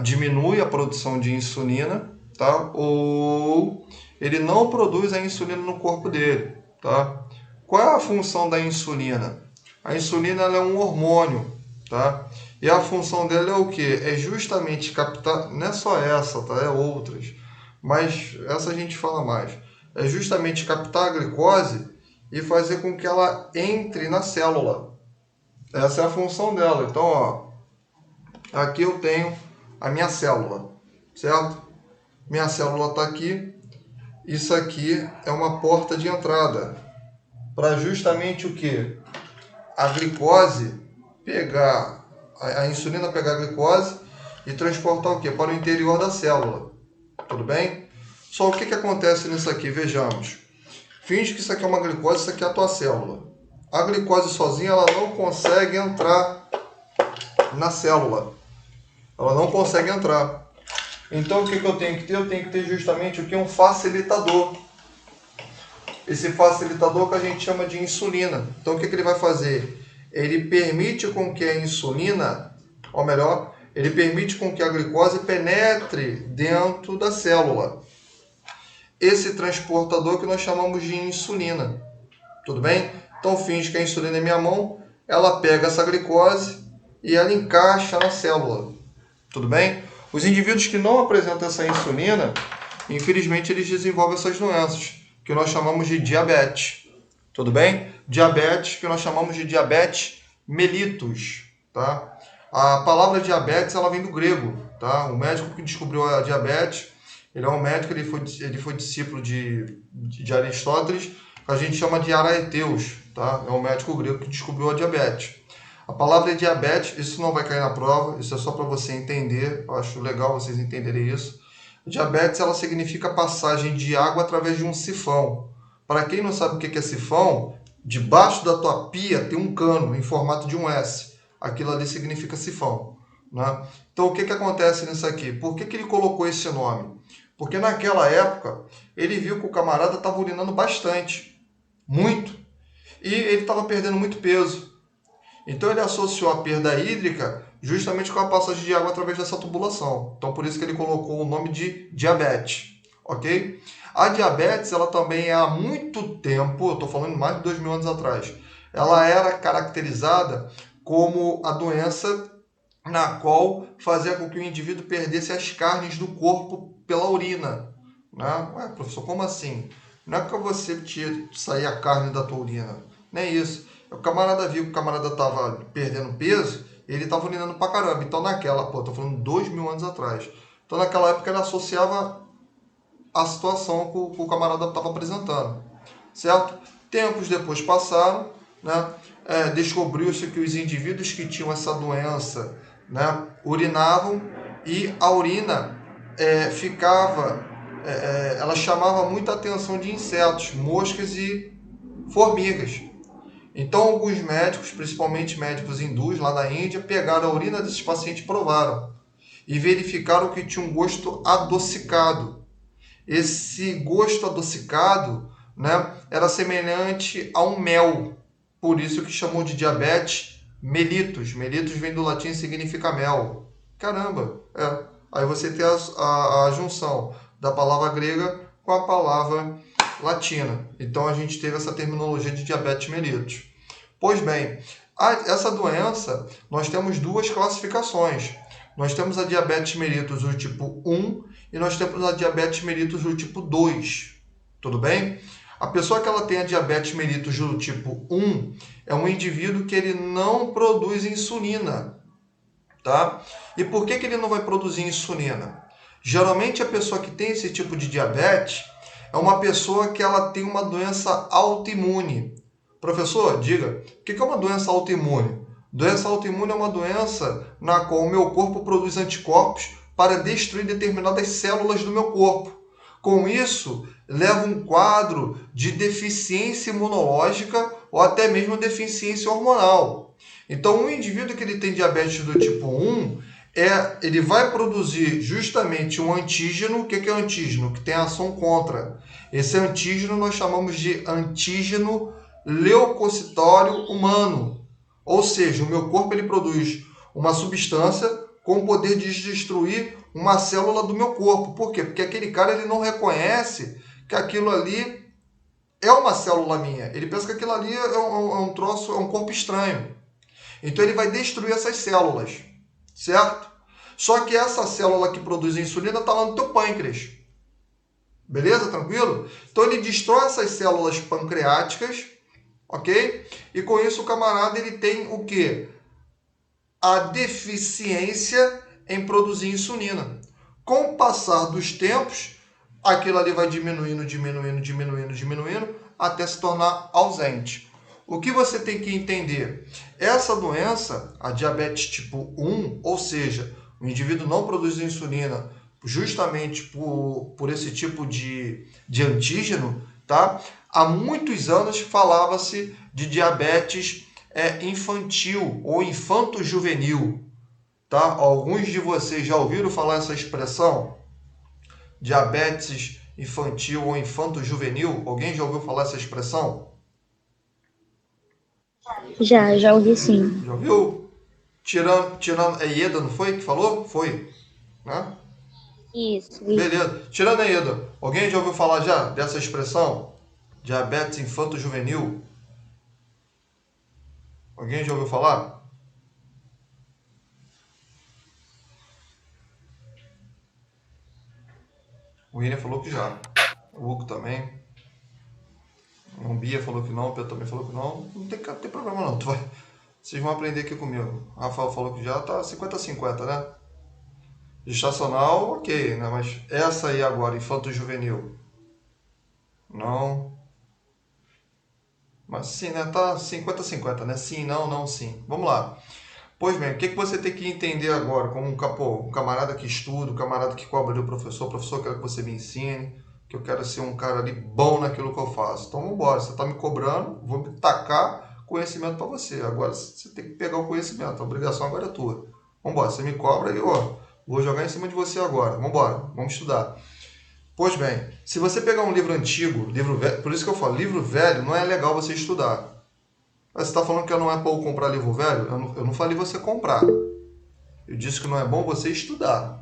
diminui a produção de insulina, tá? Ou ele não produz a insulina no corpo dele, tá? Qual é a função da insulina? A insulina ela é um hormônio, tá? E a função dela é o quê? É justamente captar, não é só essa, tá? É outras, mas essa a gente fala mais. É justamente captar a glicose e fazer com que ela entre na célula. Essa é a função dela. Então, ó, aqui eu tenho a minha célula, certo? Minha célula está aqui. Isso aqui é uma porta de entrada para justamente o que? A glicose pegar, a insulina pegar a glicose e transportar o que? Para o interior da célula. Tudo bem? Só o que acontece nisso aqui? Vejamos. Finge que isso aqui é uma glicose, isso aqui é a tua célula. A glicose sozinha ela não consegue entrar na célula. Ela não consegue entrar. Então o que eu tenho que ter? Eu tenho que ter justamente o que? Um facilitador. Esse facilitador que a gente chama de insulina. Então o que ele vai fazer? Ele permite com que a insulina, ou melhor, ele permite com que a glicose penetre dentro da célula. Esse transportador que nós chamamos de insulina. Tudo bem? Então finge que a insulina é minha mão, ela pega essa glicose e ela encaixa na célula. Tudo bem? Os indivíduos que não apresentam essa insulina, infelizmente eles desenvolvem essas doenças, que nós chamamos de diabetes. Tudo bem? Diabetes, que nós chamamos de diabetes mellitus, tá? A palavra diabetes, ela vem do grego, tá? O médico que descobriu a diabetes, ele é um médico, ele foi discípulo de Aristóteles, que a gente chama de Araeteus, tá? É um médico grego que descobriu a diabetes. A palavra é diabetes, isso não vai cair na prova, isso é só para você entender, eu acho legal vocês entenderem isso. Diabetes, ela significa passagem de água através de um sifão. Para quem não sabe o que é sifão, debaixo da tua pia tem um cano em formato de um S. Aquilo ali significa sifão, né? Então, o que acontece nisso aqui? Por que ele colocou esse nome? Porque naquela época, ele viu que o camarada estava urinando bastante, muito, e ele estava perdendo muito peso. Então, ele associou a perda hídrica justamente com a passagem de água através dessa tubulação. Então, por isso que ele colocou o nome de diabetes, ok? A diabetes, ela também há muito tempo, eu estou falando mais de 2000 anos atrás, ela era caracterizada como a doença na qual fazia com que o indivíduo perdesse as carnes do corpo pela urina. Né? Ué, professor, como assim? Não é porque você sair a carne da tua urina, não é isso. O camarada viu que o camarada estava perdendo peso, ele estava urinando pra caramba. Então naquela, estou falando 2000 anos atrás. Então naquela época ele associava a situação que o camarada estava apresentando, certo? Tempos depois passaram, né? Descobriu-se que os indivíduos que tinham essa doença, né, urinavam e a urina ela chamava muita atenção de insetos, moscas e formigas. Então alguns médicos, principalmente médicos hindus lá na Índia, pegaram a urina desses pacientes e provaram e verificaram que tinha um gosto adocicado. Esse gosto adocicado, né, era semelhante a um mel, por isso que chamou de diabetes mellitus. Mellitus vem do latim e significa mel. Caramba, Aí você tem a junção da palavra grega com a palavra latina. Então a gente teve essa terminologia de diabetes mellitus. Pois bem, essa doença, nós temos duas classificações. Nós temos a diabetes mellitus do tipo 1 e nós temos a diabetes mellitus do tipo 2. Tudo bem? A pessoa que ela tem a diabetes mellitus do tipo 1 é um indivíduo que ele não produz insulina. Tá? E por que ele não vai produzir insulina? Geralmente a pessoa que tem esse tipo de diabetes é uma pessoa que ela tem uma doença autoimune. Professor, diga, o que é uma doença autoimune? Doença autoimune é uma doença na qual o meu corpo produz anticorpos para destruir determinadas células do meu corpo. Com isso, leva um quadro de deficiência imunológica ou até mesmo deficiência hormonal. Então, um indivíduo que ele tem diabetes do tipo 1, ele vai produzir justamente um antígeno. O que é o antígeno? Que tem ação contra. Esse antígeno nós chamamos de antígeno leucocitório humano. Ou seja, o meu corpo ele produz uma substância com o poder de destruir uma célula do meu corpo. Por quê? Porque aquele cara ele não reconhece que aquilo ali é uma célula minha. Ele pensa que aquilo ali é um troço, é um corpo estranho. Então ele vai destruir essas células, certo? Só que essa célula que produz a insulina está lá no teu pâncreas. Beleza? Tranquilo? Então ele destrói essas células pancreáticas, ok? E com isso o camarada ele tem o quê? A deficiência em produzir insulina. Com o passar dos tempos, aquilo ali vai diminuindo, até se tornar ausente. O que você tem que entender? Essa doença, a diabetes tipo 1, ou seja, o indivíduo não produz insulina justamente por esse tipo de antígeno, tá? Há muitos anos falava-se de diabetes infantil ou infanto-juvenil, tá? Alguns de vocês já ouviram falar essa expressão? Diabetes infantil ou infanto-juvenil? Alguém já ouviu falar essa expressão? Já ouvi sim. Já ouviu? Tirando, é Ieda, não foi que falou? Foi, né? Isso. Beleza. Tirando a Ieda, alguém já ouviu falar já dessa expressão? Diabetes infanto-juvenil? Alguém já ouviu falar? O William falou que já. O Hugo também. O Bia falou que não, o Pedro também falou que não. Não tem problema não. Vocês vão aprender aqui comigo. O Rafael falou que já tá 50-50, né? Gestacional, ok, né? Mas essa aí agora, infanto-juvenil. Não. Mas sim, né? Tá 50-50, né? Sim, não, sim. Vamos lá. Pois bem, o que você tem que entender agora, como um camarada que estuda, um camarada que cobra ali o professor, eu quero que você me ensine, que eu quero ser um cara ali bom naquilo que eu faço. Então vamos embora, você está me cobrando, vou me tacar conhecimento para você. Agora você tem que pegar o conhecimento, a obrigação agora é tua. Vamos embora, você me cobra e vou jogar em cima de você agora. Vamos embora, vamos estudar. Pois bem, se você pegar um livro antigo, livro velho, por isso que eu falo, livro velho não é legal você estudar. Mas você está falando que não é bom comprar livro velho? Eu não falei você comprar. Eu disse que não é bom você estudar.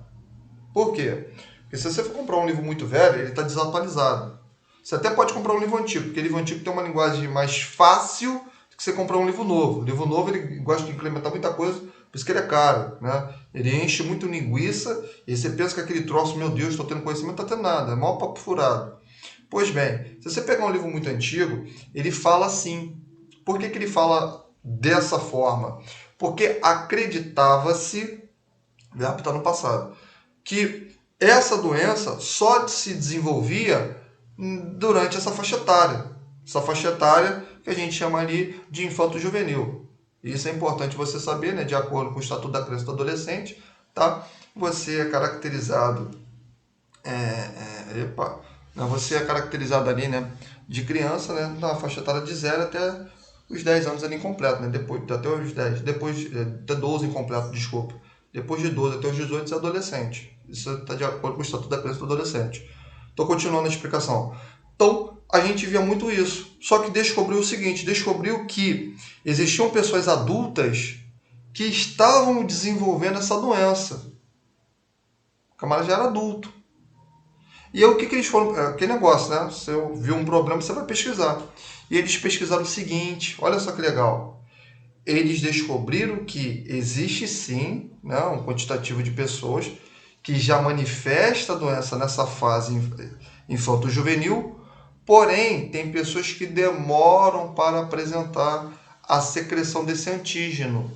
Por quê? Porque se você for comprar um livro muito velho, ele está desatualizado. Você até pode comprar um livro antigo, porque livro antigo tem uma linguagem mais fácil do que você comprar um livro novo. O livro novo ele gosta de implementar muita coisa, por isso que ele é caro, né? Ele enche muito linguiça e você pensa que aquele troço, meu Deus, estou tendo conhecimento, não está tendo nada, é maior papo furado. Pois bem, se você pegar um livro muito antigo, ele fala assim. Por que ele fala dessa forma? Porque acreditava-se, o verbo está no passado, que essa doença só se desenvolvia durante essa faixa etária. Essa faixa etária que a gente chama ali de infanto-juvenil. Isso é importante você saber, né? De acordo com o Estatuto da Criança e do Adolescente, tá? Você é caracterizado... Você é caracterizado ali, né? De criança, né? Na faixa etária de 0 até os 10 anos ali incompleto, né? Depois, até os 10, até 12 incompleto, desculpa. Depois de 12 até os 18 você é adolescente. Isso está de acordo com o Estatuto da Criança e do Adolescente. Estou continuando a explicação. Então, a gente via muito isso. Só que descobriu o seguinte, descobriu que existiam pessoas adultas que estavam desenvolvendo essa doença. O camarada já era adulto. E aí o que eles foram... Aquele negócio, né? Se eu viu um problema, você vai pesquisar. E eles pesquisaram o seguinte, olha só que legal. Eles descobriram que existe sim, né, um quantitativo de pessoas que já manifesta a doença nessa fase infanto-juvenil, porém, tem pessoas que demoram para apresentar a secreção desse antígeno.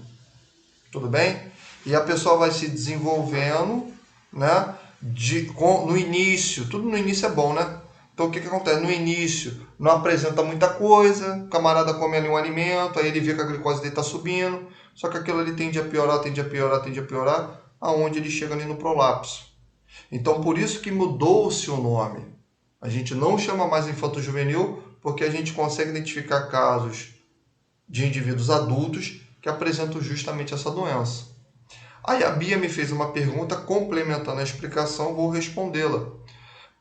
Tudo bem? E a pessoa vai se desenvolvendo, né, no início, tudo no início é bom, né? Então o que acontece? No início não apresenta muita coisa, o camarada come ali um alimento, aí ele vê que a glicose dele está subindo, só que aquilo ali tende a piorar, aonde ele chega ali no prolapso. Então por isso que mudou-se o nome. A gente não chama mais infanto-juvenil, porque a gente consegue identificar casos de indivíduos adultos que apresentam justamente essa doença. Aí a Bia me fez uma pergunta complementando a explicação, vou respondê-la.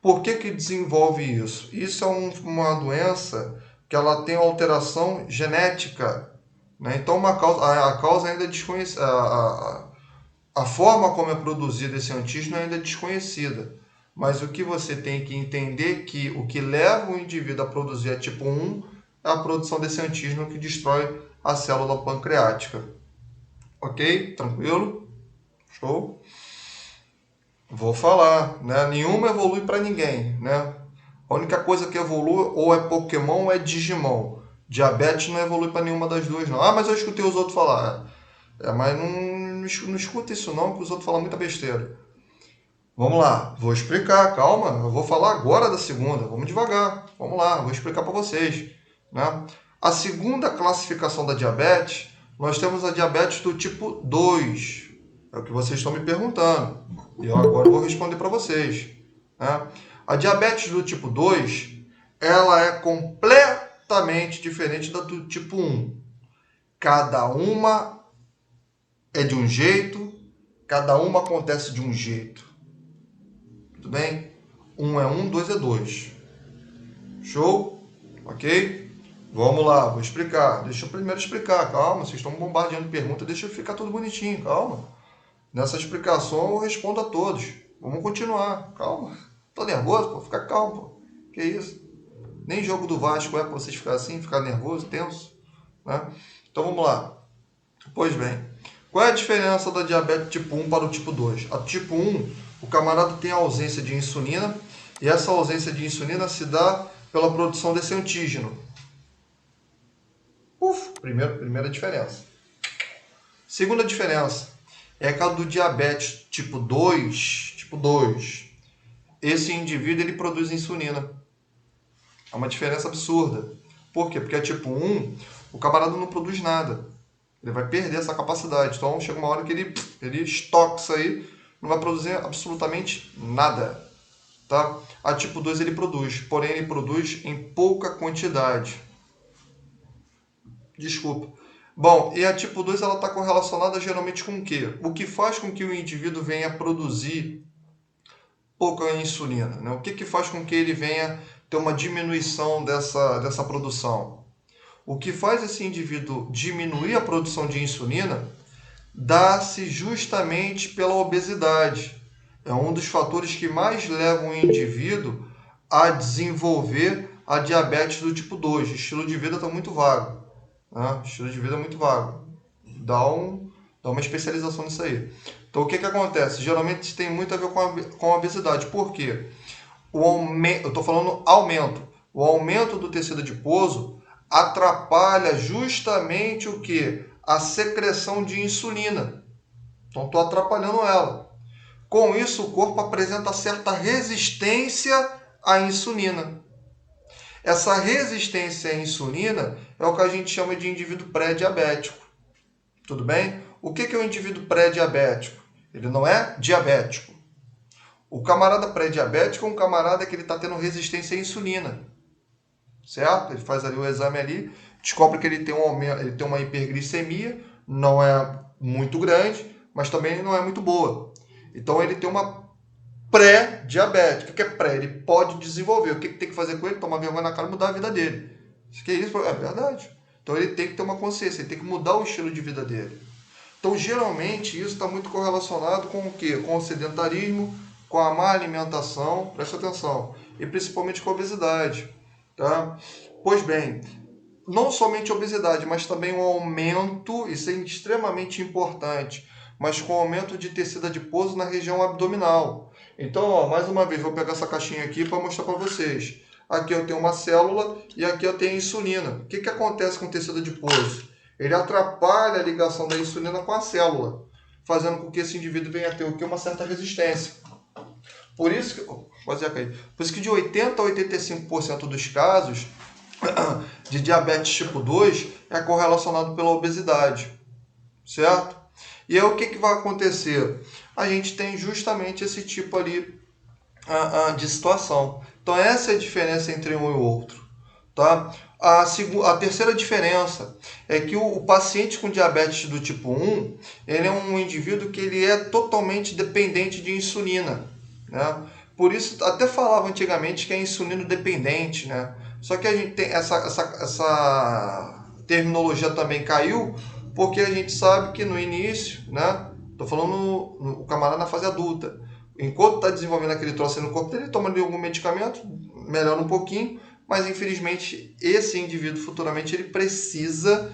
Por que que desenvolve isso? Isso é uma doença que ela tem alteração genética, né? Então a causa ainda é desconhecida, a forma como é produzido esse antígeno ainda é desconhecida. Mas o que você tem que entender é que o que leva o indivíduo a produzir a tipo 1 é a produção desse antígeno que destrói a célula pancreática. Ok? Tranquilo? Show? Vou falar, né? Nenhuma evolui para ninguém, né? A única coisa que evolui ou é Pokémon ou é Digimon. Diabetes não evolui para nenhuma das duas, não. Ah, mas eu escutei os outros falar. Mas não escuta isso não, que os outros falam muita besteira. Vamos lá, vou explicar, calma. Eu vou falar agora da segunda. Vamos devagar. Vamos lá, vou explicar para vocês, né? A segunda classificação da diabetes, nós temos a diabetes do tipo 2. É o que vocês estão me perguntando. E eu agora vou responder para vocês, né? A diabetes do tipo 2, ela é completamente diferente da do tipo 1. Cada uma é de um jeito, cada uma acontece de um jeito. Tudo bem? 1 é 1, 2 é 2. Show? Ok? Vamos lá, vou explicar. Deixa eu primeiro explicar, calma. Vocês estão bombardeando pergunta, deixa eu ficar tudo bonitinho, calma. Nessa explicação eu respondo a todos. Vamos continuar, calma. Tô nervoso, pô, fica calmo, pô. Que isso? Nem jogo do Vasco é pra vocês ficarem assim, ficar nervoso, tenso, né? Então vamos lá. Pois bem, qual é a diferença da diabetes tipo 1 para o tipo 2? A tipo 1, o camarada tem ausência de insulina e essa ausência de insulina se dá pela produção desse antígeno. Primeira diferença. Segunda diferença é que a do diabetes tipo 2, esse indivíduo ele produz insulina. É uma diferença absurda. Por quê? Porque a tipo 1, o camarada não produz nada. Ele vai perder essa capacidade. Então chega uma hora que ele estoca isso aí, não vai produzir absolutamente nada. Tá? A tipo 2 ele produz, porém ele produz em pouca quantidade. Desculpa. Bom, e a tipo 2 ela está correlacionada geralmente com o quê? O que faz com que o indivíduo venha produzir pouca insulina? Né? O que faz com que ele venha ter uma diminuição dessa produção? O que faz esse indivíduo diminuir a produção de insulina dá-se justamente pela obesidade. É um dos fatores que mais levam o indivíduo a desenvolver a diabetes do tipo 2. O estilo de vida está muito vago. Né? O estilo de vida é muito vago. Dá uma especialização nisso aí. Então, o que acontece? Geralmente tem muito a ver com a obesidade. Por quê? Eu estou falando aumento. O aumento do tecido adiposo atrapalha justamente o que? A secreção de insulina. Então, estou atrapalhando ela. Com isso, o corpo apresenta certa resistência à insulina. Essa resistência à insulina é o que a gente chama de indivíduo pré-diabético. Tudo bem? O que é o indivíduo pré-diabético? Ele não é diabético. O camarada pré-diabético é um camarada que ele está tendo resistência à insulina. Certo? Ele faz ali o exame ali, descobre que ele tem uma hiperglicemia, não é muito grande, mas também não é muito boa. Então ele tem uma pré-diabetes. O que é pré? Ele pode desenvolver. O que tem que fazer com ele? Tomar vergonha na cara e mudar a vida dele. Isso que é isso? É verdade. Então ele tem que ter uma consciência, ele tem que mudar o estilo de vida dele. Então geralmente isso está muito correlacionado com o quê? Com o sedentarismo, com a má alimentação, presta atenção, e principalmente com a obesidade. Tá? Pois bem, não somente a obesidade, mas também o aumento, isso é extremamente importante, mas com o aumento de tecido adiposo na região abdominal. Então, ó, mais uma vez, vou pegar essa caixinha aqui para mostrar para vocês. Aqui eu tenho uma célula e aqui eu tenho a insulina. O que acontece com o tecido adiposo? Ele atrapalha a ligação da insulina com a célula, fazendo com que esse indivíduo venha a ter o quê? Uma certa resistência. Por isso que de 80% a 85% dos casos de diabetes tipo 2 é correlacionado pela obesidade, certo? E aí o que vai acontecer? A gente tem justamente esse tipo ali de situação. Então essa é a diferença entre um e o outro, Tá? A terceira diferença é que o paciente com diabetes do tipo 1, ele é um indivíduo que ele é totalmente dependente de insulina, né? Por isso, até falava antigamente que é insulino dependente, né? Só que a gente tem essa terminologia também caiu, porque a gente sabe que no início, né? Tô falando o camarada na fase adulta. Enquanto está desenvolvendo aquele troço no corpo dele, ele toma algum medicamento, melhora um pouquinho, mas infelizmente esse indivíduo futuramente ele precisa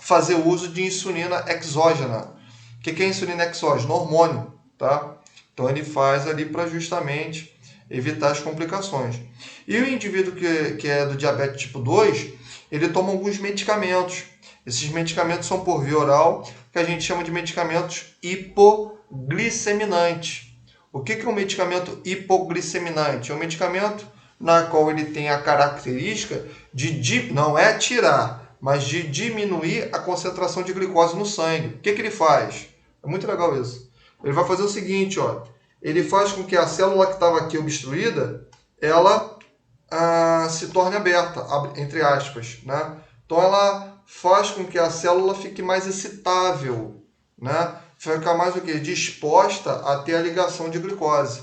fazer uso de insulina exógena. O que é insulina exógena? Hormônio, tá? Então ele faz ali para justamente evitar as complicações. E o indivíduo que é do diabetes tipo 2, ele toma alguns medicamentos. Esses medicamentos são por via oral, que a gente chama de medicamentos hipoglicemiantes. O que é um medicamento hipoglicemiante? É um medicamento na qual ele tem a característica de não é tirar, mas de diminuir a concentração de glicose no sangue. O que ele faz? É muito legal isso. Ele vai fazer o seguinte, ó. Ele faz com que a célula que estava aqui obstruída, ela se torne aberta, entre aspas, né? Então ela faz com que a célula fique mais excitável, né? Fica mais o quê? Disposta a ter a ligação de glicose.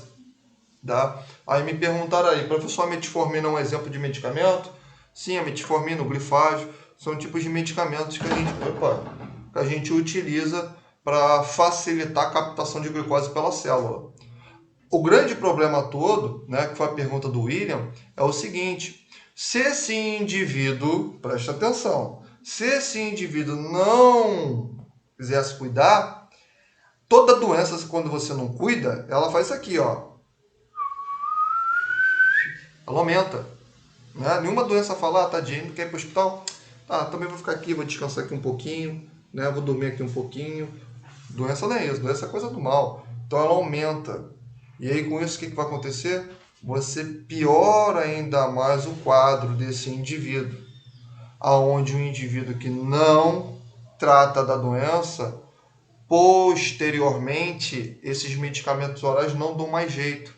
Tá? Aí me perguntaram aí, professor, a metformina é um exemplo de medicamento? Sim, a metformina, o glifage, são tipos de medicamentos que a gente utiliza para facilitar a captação de glicose pela célula. O grande problema todo, né, que foi a pergunta do William, é o seguinte: se esse indivíduo, presta atenção, se esse indivíduo não quisesse cuidar, toda doença, quando você não cuida, ela faz isso aqui, ó. Ela aumenta. Né? Nenhuma doença fala, tadinho, não quer ir para o hospital? Também vou ficar aqui, vou descansar aqui um pouquinho, né? Vou dormir aqui um pouquinho. Doença não é isso, doença é coisa do mal. Então ela aumenta. E aí com isso o que vai acontecer? Você piora ainda mais o quadro desse indivíduo. Aonde um indivíduo que não trata da doença, posteriormente, esses medicamentos orais não dão mais jeito.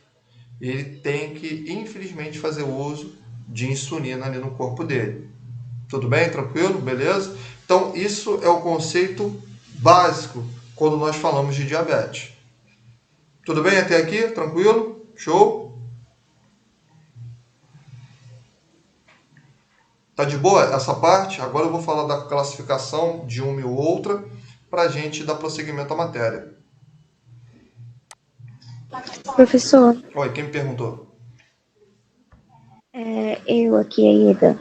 Ele tem que, infelizmente, fazer uso de insulina ali no corpo dele. Tudo bem? Tranquilo? Beleza? Então, isso é o conceito básico quando nós falamos de diabetes. Tudo bem até aqui? Tranquilo? Show? Tá de boa essa parte? Agora eu vou falar da classificação de uma e outra para a gente dar prosseguimento à matéria. Professor. Oi, quem me perguntou? Eu aqui, a Ieda.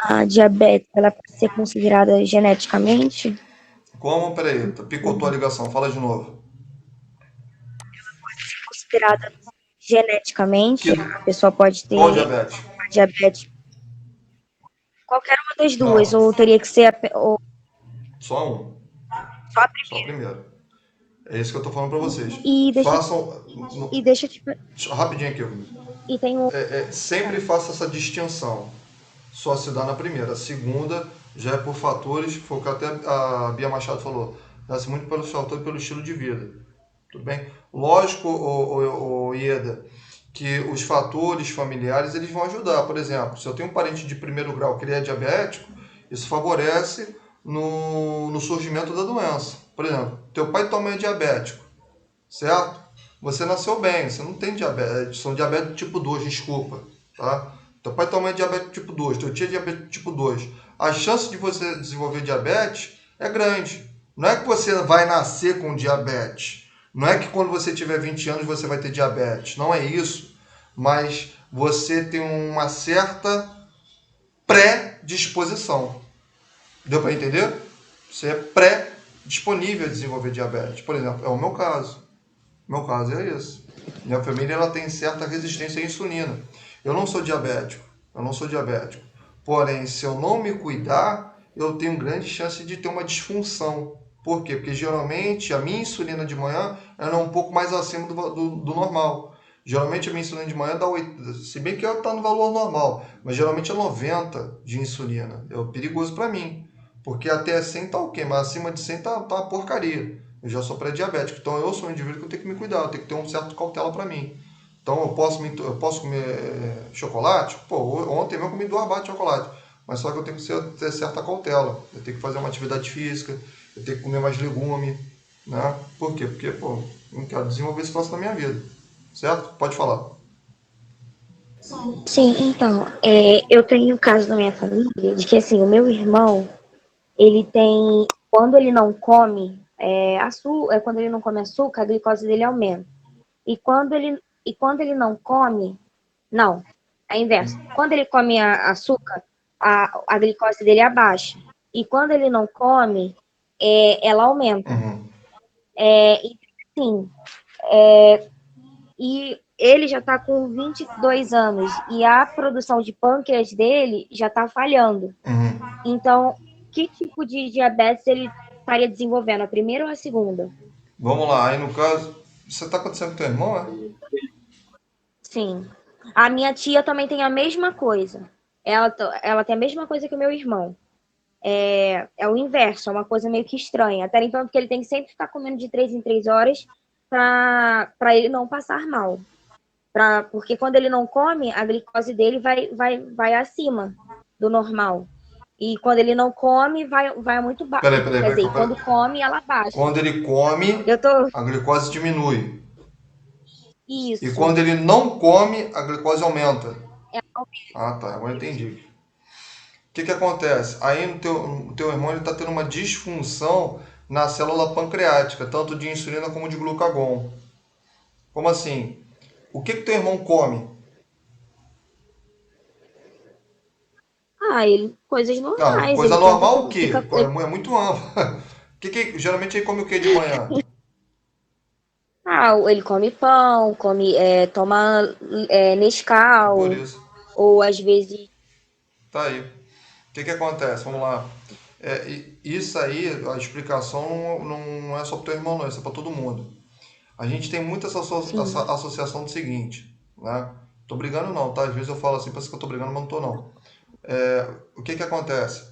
A diabetes, ela pode ser considerada geneticamente? Como? Peraí, picotou a ligação, fala de novo. Considerada geneticamente? A pessoa pode ter Qual diabetes? diabetes? Qualquer uma das duas, ou teria que ser só um. Só a primeira. Só a primeira. É isso que eu tô falando para vocês. Deixa eu te... Rapidinho aqui. E tem o... sempre faça essa distinção. Só se dá na primeira. A segunda já é por fatores, foi o que até a Bia Machado falou, dá-se muito pelo fator e pelo estilo de vida. Tudo bem? Lógico, o Ieda, que os fatores familiares eles vão ajudar. Por exemplo, se eu tenho um parente de primeiro grau que ele é diabético, isso favorece no surgimento da doença. Por exemplo, teu pai e tua mãe é diabético, certo? Você nasceu bem, você não tem diabetes, são diabetes tipo 2, desculpa, tá? Teu pai e tua mãe é diabetes tipo 2, teu tio é diabetes tipo 2. A chance de você desenvolver diabetes é grande. Não é que você vai nascer com diabetes. Não é que quando você tiver 20 anos você vai ter diabetes. Não é isso. Mas você tem uma certa predisposição. Deu para entender? Você é pré-disponível a desenvolver diabetes. Por exemplo, é o meu caso. Meu caso é isso. Minha família ela tem certa resistência à insulina. Eu não sou diabético. Porém, se eu não me cuidar, eu tenho grande chance de ter uma disfunção. Por quê? Porque geralmente a minha insulina de manhã ela é um pouco mais acima do normal. Geralmente a minha insulina de manhã dá 8, se bem que ela está no valor normal, mas geralmente é 90 de insulina. É perigoso para mim. Porque até 100 tá ok, mas acima de 100 tá uma porcaria. Eu já sou pré-diabético, então eu sou um indivíduo que eu tenho que me cuidar, eu tenho que ter um certo cautela para mim. Então eu posso comer chocolate? Pô, ontem mesmo eu comi 2 barras de chocolate, mas só que eu tenho que ter certa cautela. Eu tenho que fazer uma atividade física, eu tenho que comer mais legume, né? Por quê? Porque, pô, eu não quero desenvolver esse troço na minha vida, certo? Pode falar. Sim, então, eu tenho um caso na minha família de que, assim, o meu irmão, ele tem, quando ele não come quando ele não come açúcar, a glicose dele aumenta. E quando ele não come, não, é inverso. Quando ele come açúcar, a glicose dele abaixa. E quando ele não come, ela aumenta. Uhum. E, sim, e ele já está com 22 anos e a produção de pâncreas dele já está falhando. Uhum. Então, que tipo de diabetes ele estaria desenvolvendo, a primeira ou a segunda? Vamos lá, aí no caso, você tá acontecendo com teu irmão, é? Sim. A minha tia também tem a mesma coisa. Ela tem a mesma coisa que o meu irmão. É o inverso, é uma coisa meio que estranha. Até então, porque ele tem que sempre ficar comendo de 3 em 3 horas para ele não passar mal. Porque quando ele não come, a glicose dele vai acima do normal. E quando ele não come, vai muito baixo. Peraí, Quer dizer, peraí. quando come, ela baixa. Quando ele come, Eu tô. a glicose diminui. E Isso. quando ele não come, a glicose aumenta. Ah, tá. Agora eu entendi. O que que acontece? Aí no teu irmão ele está tendo uma disfunção na célula pancreática, tanto de insulina como de glucagon. Como assim? O que que teu irmão come? Coisas Não, normais. coisa Ele tenta. normal o quê? Fica, É muito amplo. Geralmente ele come o que de manhã? ele come pão, toma Por Nescau, isso. ou às vezes. Tá aí. O que que acontece? Vamos lá. Isso aí, a explicação não é só para o teu irmão, não. Isso é para todo mundo. A gente tem muita essa Sim. associação do seguinte, né? Tô brigando não, tá? Às vezes eu falo assim, parece que eu tô brigando, mas não tô não. O que que acontece?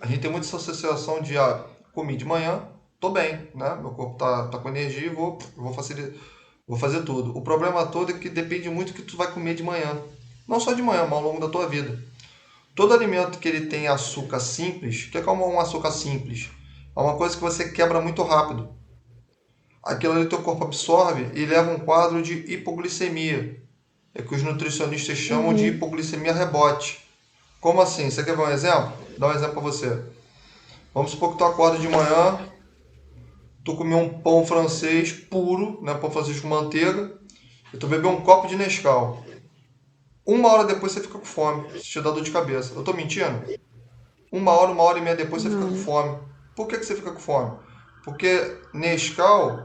A gente tem muita essa associação de, comi de manhã, tô bem, né? Meu corpo tá com energia e vou fazer tudo. O problema todo é que depende muito do que tu vai comer de manhã. Não só de manhã, mas ao longo da tua vida. Todo alimento que ele tem açúcar simples, o que é um açúcar simples? É uma coisa que você quebra muito rápido. Aquilo ali teu corpo absorve e leva um quadro de hipoglicemia. É que os nutricionistas chamam de Uhum. hipoglicemia rebote. Como assim? Você quer ver um exemplo? Dá um exemplo para você. Vamos supor que tu acorda de manhã, tu comeu um pão francês puro, né, pão francês com manteiga, e tu bebeu um copo de Nescau. 1 hora depois você fica com fome, isso te dá dor de cabeça. Eu tô mentindo? 1 hora e meia depois você fica com Não. fome. Por que você fica com fome? Porque Nescau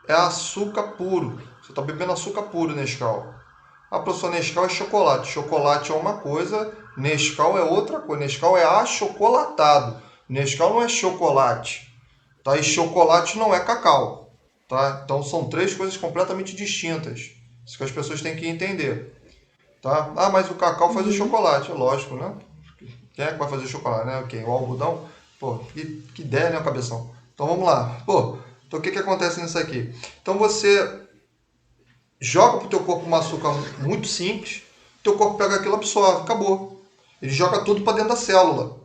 é açúcar puro. Você está bebendo açúcar puro Nescau. A professora, Nescau é chocolate. Chocolate é uma coisa, Nescau é outra coisa. Nescau é achocolatado. Nescau não é chocolate. Tá? E chocolate não é cacau. Tá? Então são 3 coisas completamente distintas. Isso que as pessoas têm que entender. Tá? Ah, mas o cacau faz o Uhum. chocolate. É lógico, né? Quem é que vai fazer chocolate, né? O algodão? Pô, que ideia, né, cabeção? Então vamos lá. Pô, então o que que acontece nisso aqui? Então você joga pro teu corpo um açúcar muito simples, teu corpo pega aquilo, absorve, acabou. Ele joga tudo para dentro da célula.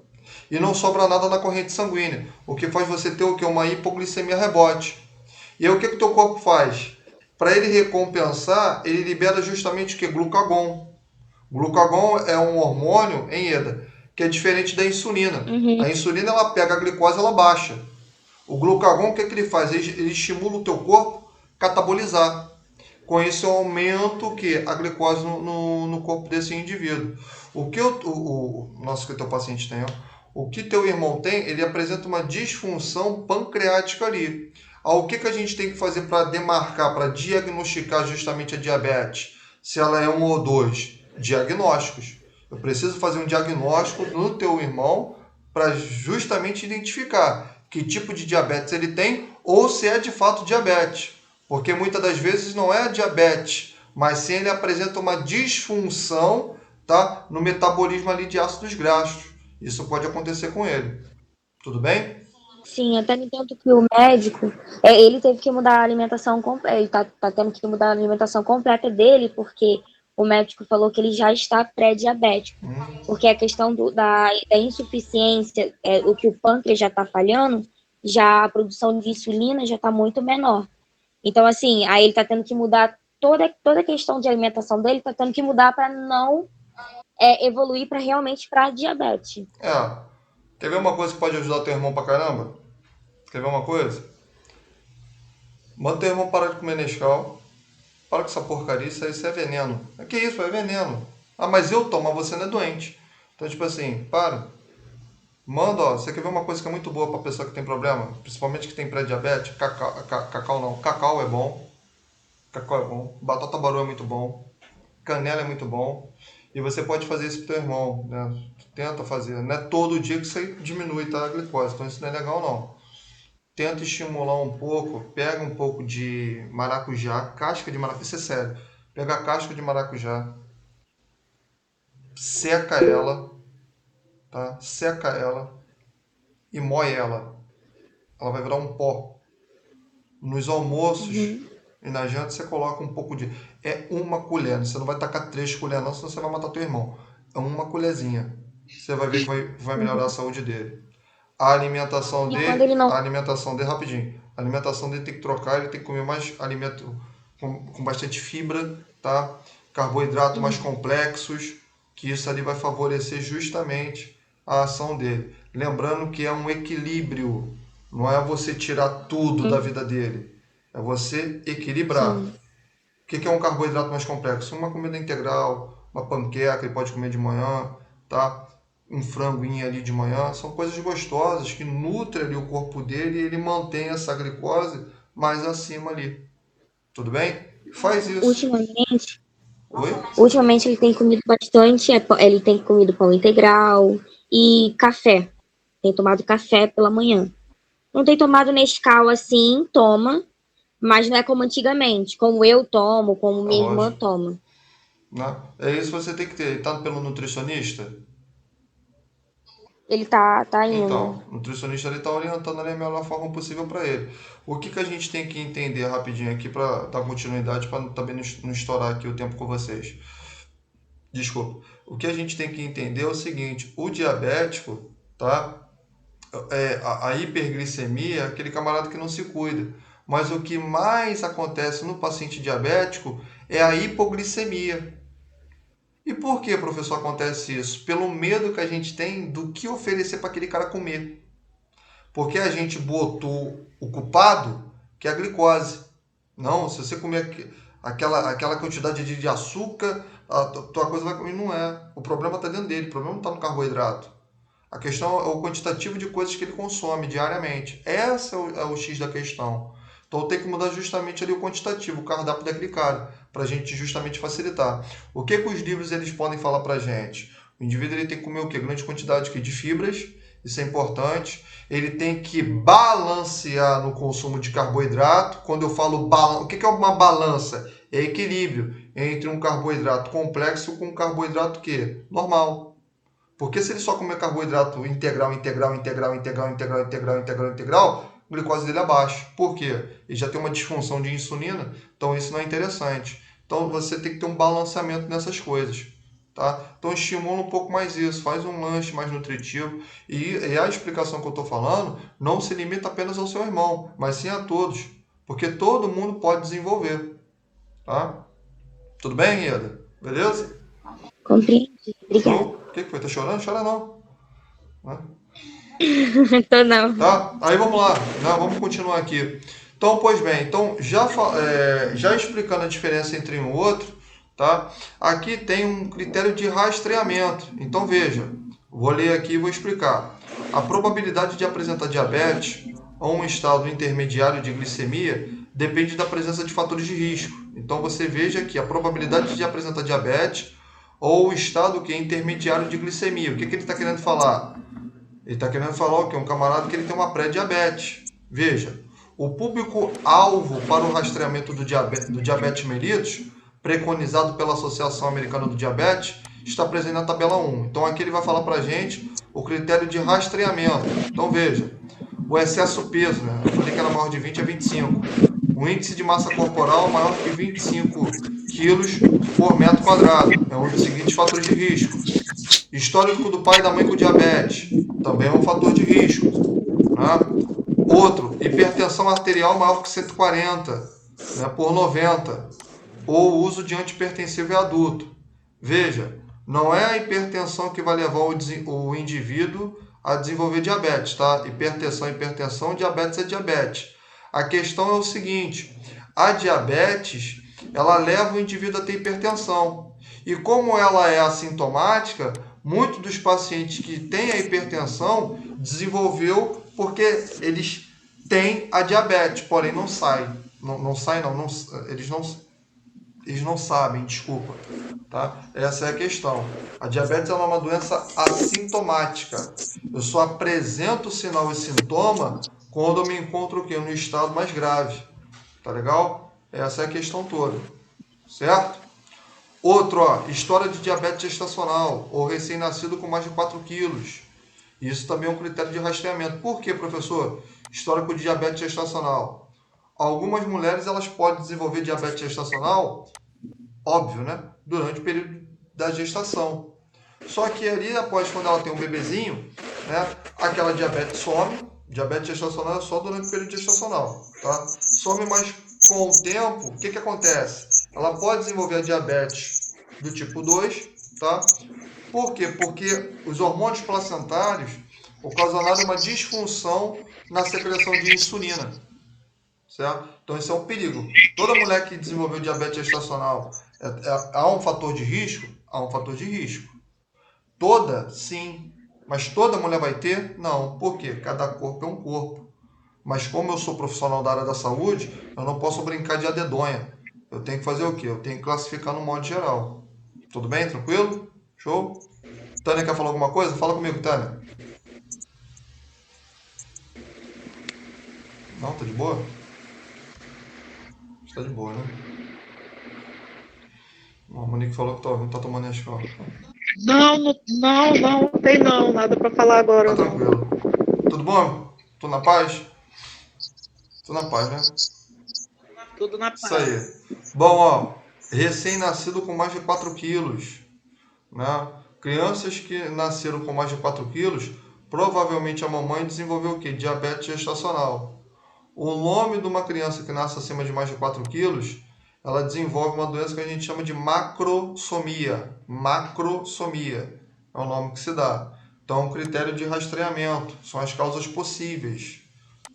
E não sobra nada na corrente sanguínea, o que faz você ter o que? Uma hipoglicemia rebote. E aí o que que o teu corpo faz? Para ele recompensar, ele libera justamente o que? Glucagon. Glucagon é um hormônio, hein, Eda, que é diferente da insulina. Uhum. A insulina ela pega a glicose, ela baixa. O glucagon, o que, que ele faz? Ele estimula o teu corpo a catabolizar. Com isso eu aumento o que? A glicose no corpo desse indivíduo. O que nosso que o teu paciente tem, ó, o que teu irmão tem, ele apresenta uma disfunção pancreática ali. O que, que a gente tem que fazer para demarcar, para diagnosticar justamente a diabetes? Se ela é 1 ou 2? Diagnósticos. Eu preciso fazer um diagnóstico no teu irmão para justamente identificar que tipo de diabetes ele tem ou se é de fato diabetes. Porque muitas das vezes não é diabetes, mas sim ele apresenta uma disfunção, tá, no metabolismo ali de ácidos graxos. Isso pode acontecer com ele. Tudo bem? Sim, até no tanto que o médico, ele teve que mudar a alimentação completa, ele tá tendo que mudar a alimentação completa dele, porque o médico falou que ele já está pré-diabético, porque a questão da insuficiência, o que o pâncreas já está falhando, já a produção de insulina já está muito menor. Então, assim, aí ele tá tendo que mudar toda a questão de alimentação dele, tá tendo que mudar para não evoluir para realmente para diabetes. Quer ver uma coisa que pode ajudar teu irmão pra caramba? Quer ver uma coisa? Manda teu irmão parar de comer Nescau. Para com essa porcaria, isso é veneno. Que isso, é veneno. Ah, mas eu tomo, mas você não é doente. Então, tipo assim, para. Manda, ó, você quer ver uma coisa que é muito boa pra pessoa que tem problema? Principalmente que tem pré-diabetes? Cacau não. Cacau é bom. Cacau é bom. Batata baru é muito bom. Canela é muito bom. E você pode fazer isso pro teu irmão, né? Tenta fazer. Não é todo dia que você diminui, tá, a glicose. Então isso não é legal, não. Tenta estimular um pouco. Pega um pouco de maracujá. Casca de maracujá. Isso é sério. Pega a casca de maracujá. Seca ela. Tá? Seca ela. E moe ela. Ela vai virar um pó. Nos almoços e na janta você coloca um pouco de... É uma colher. Você não vai tacar 3 colheres não, senão você vai matar teu irmão. É uma colherzinha. Você vai ver que vai melhorar a saúde dele. A alimentação E quando dele... ele não. A alimentação dele, rapidinho. A alimentação dele tem que trocar. Ele tem que comer mais alimento com bastante fibra, tá? Carboidratos mais complexos. Que isso ali vai favorecer justamente a ação dele. Lembrando que é um equilíbrio. Não é você tirar tudo da vida dele. É você equilibrar. Sim. O que é um carboidrato mais complexo? Uma comida integral, uma panqueca, ele pode comer de manhã, tá? Um franguinho ali de manhã. São coisas gostosas que nutrem ali o corpo dele e ele mantém essa glicose mais acima ali. Tudo bem? Faz isso. Ultimamente, Oi? ultimamente ele tem comido bastante, ele tem comido pão integral e café. Tem tomado café pela manhã. Não tem tomado Nescau assim, toma, mas não é como antigamente, como eu tomo, como É minha irmã lógico. toma. Né? É isso que você tem que ter. Ele tá pelo nutricionista? Ele tá indo. Então, o nutricionista ele está orientando ali a melhor forma possível para ele. O que a gente tem que entender rapidinho aqui para dar continuidade, para também não estourar aqui o tempo com vocês. Desculpa. O que a gente tem que entender é o seguinte: o diabético, tá? A hiperglicemia é aquele camarada que não se cuida. Mas o que mais acontece no paciente diabético é a hipoglicemia. E por que, professor, acontece isso? Pelo medo que a gente tem do que oferecer para aquele cara comer. Porque a gente botou o culpado, que é a glicose. Não, se você comer aquela quantidade de açúcar, a tua coisa vai comer. Não é. O problema está dentro dele, o problema não está no carboidrato. A questão é o quantitativo de coisas que ele consome diariamente. Essa é o X da questão. Então tem que mudar justamente ali o quantitativo, o cardápio daquele cara, para a gente justamente facilitar. O que os livros eles podem falar para a gente? O indivíduo ele tem que comer o quê? Grande quantidade de fibras, isso é importante. Ele tem que balancear no consumo de carboidrato. Quando eu falo balança, o que é uma balança? É equilíbrio entre um carboidrato complexo com um carboidrato que normal. Porque se ele só comer carboidrato integral, a glicose dele é baixa. Por quê? Ele já tem uma disfunção de insulina, então isso não é interessante. Então você tem que ter um balanceamento nessas coisas. Tá? Então estimula um pouco mais isso, faz um lanche mais nutritivo. E a explicação que eu estou falando não se limita apenas ao seu irmão, mas sim a todos. Porque todo mundo pode desenvolver. Tá? Tudo bem, Ieda? Beleza? Compreendi. Obrigada. O que foi? Tá chorando? Chora não. Tô não. Tá? Aí vamos lá, né? Vamos continuar aqui. Então, pois bem, então já explicando a diferença entre um e outro, tá? Aqui tem um critério de rastreamento. Então veja, vou ler aqui e vou explicar. A probabilidade de apresentar diabetes ou um estado intermediário de glicemia depende da presença de fatores de risco. Então você veja aqui a probabilidade de apresentar diabetes ou o estado que é intermediário de glicemia. O que ele está querendo falar? Ele está querendo falar que é um camarada que ele tem uma pré-diabetes. Veja, o público-alvo para o rastreamento do diabetes mellitus, preconizado pela Associação Americana do Diabetes, está presente na tabela 1. Então aqui ele vai falar para a gente o critério de rastreamento. Então veja, o excesso peso, né? Eu falei que era maior de 20 a 25. O índice de massa corporal maior que 25 quilos por metro quadrado. É um dos seguintes fatores de risco. Histórico do pai e da mãe com diabetes. Também é um fator de risco. Né? Outro, hipertensão arterial maior que 140, né, por 90. Ou uso de antihipertensivo em adulto. Veja, não é a hipertensão que vai levar o indivíduo a desenvolver diabetes, tá? Hipertensão é hipertensão, diabetes é diabetes. A questão é o seguinte, a diabetes, ela leva o indivíduo a ter hipertensão. E como ela é assintomática, muitos dos pacientes que têm a hipertensão desenvolveu porque eles têm a diabetes, porém não sai. Eles não sabem, desculpa. Tá? Essa é a questão. A diabetes é uma doença assintomática. Eu só apresento sinal e sintoma quando eu me encontro aqui no estado mais grave. Tá legal? Essa é a questão toda. Certo? Outro, ó, história de diabetes gestacional ou recém-nascido com mais de 4 quilos. Isso também é um critério de rastreamento. Por que, professor? Histórico de diabetes gestacional. Algumas mulheres elas podem desenvolver diabetes gestacional, óbvio, né? Durante o período da gestação. Só que ali, após quando ela tem um bebezinho, né? Aquela diabetes some. Diabetes gestacional é só durante o período gestacional, tá? Some, mas com o tempo, o que acontece? Ela pode desenvolver a diabetes do tipo 2, tá? Por quê? Porque os hormônios placentários ocasionaram uma disfunção na secreção de insulina. Certo? Então, esse é um perigo. Toda mulher que desenvolveu diabetes gestacional, há um fator de risco? Há um fator de risco. Toda? Sim. Mas toda mulher vai ter? Não. Por quê? Cada corpo é um corpo. Mas como eu sou profissional da área da saúde, eu não posso brincar de adedonha. Eu tenho que fazer o quê? Eu tenho que classificar no modo geral. Tudo bem? Tranquilo? Show? Tânia quer falar alguma coisa? Fala comigo, Tânia. Não? Tá de boa? Está de boa, né? A Monique falou que tá tomando a escola. Não tem não, nada para falar agora. Tá tranquilo. Tudo bom? Tô na paz? Tô na paz, né? Tudo na paz. Isso aí. Bom, ó, recém-nascido com mais de 4 quilos, né? Crianças que nasceram com mais de 4 quilos, provavelmente a mamãe desenvolveu o quê? Diabetes gestacional. O nome de uma criança que nasce acima de mais de 4 quilos, ela desenvolve uma doença que a gente chama de macrosomia. Macrosomia é o nome que se dá. Então, um critério de rastreamento. São as causas possíveis.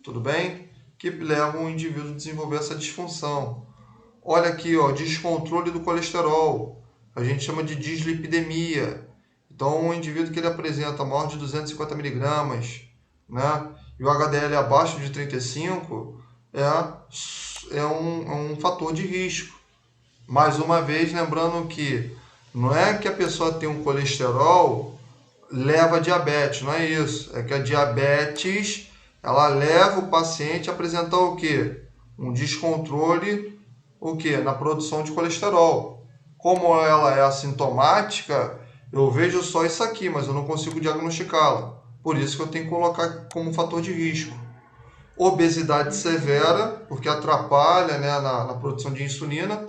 Tudo bem? Que levam o indivíduo a desenvolver essa disfunção. Olha aqui, ó, descontrole do colesterol. A gente chama de dislipidemia. Então, um indivíduo que ele apresenta maior de 250 miligramas, né? E o HDL abaixo de 35 é um fator de risco. Mais uma vez, lembrando que não é que a pessoa tem um colesterol leva a diabetes, não é isso. É que a diabetes, ela leva o paciente a apresentar o quê? Um descontrole, o quê? Na produção de colesterol. Como ela é assintomática, eu vejo só isso aqui, mas eu não consigo diagnosticá-la. Por isso que eu tenho que colocar como fator de risco. Obesidade severa, porque atrapalha, né, na produção de insulina.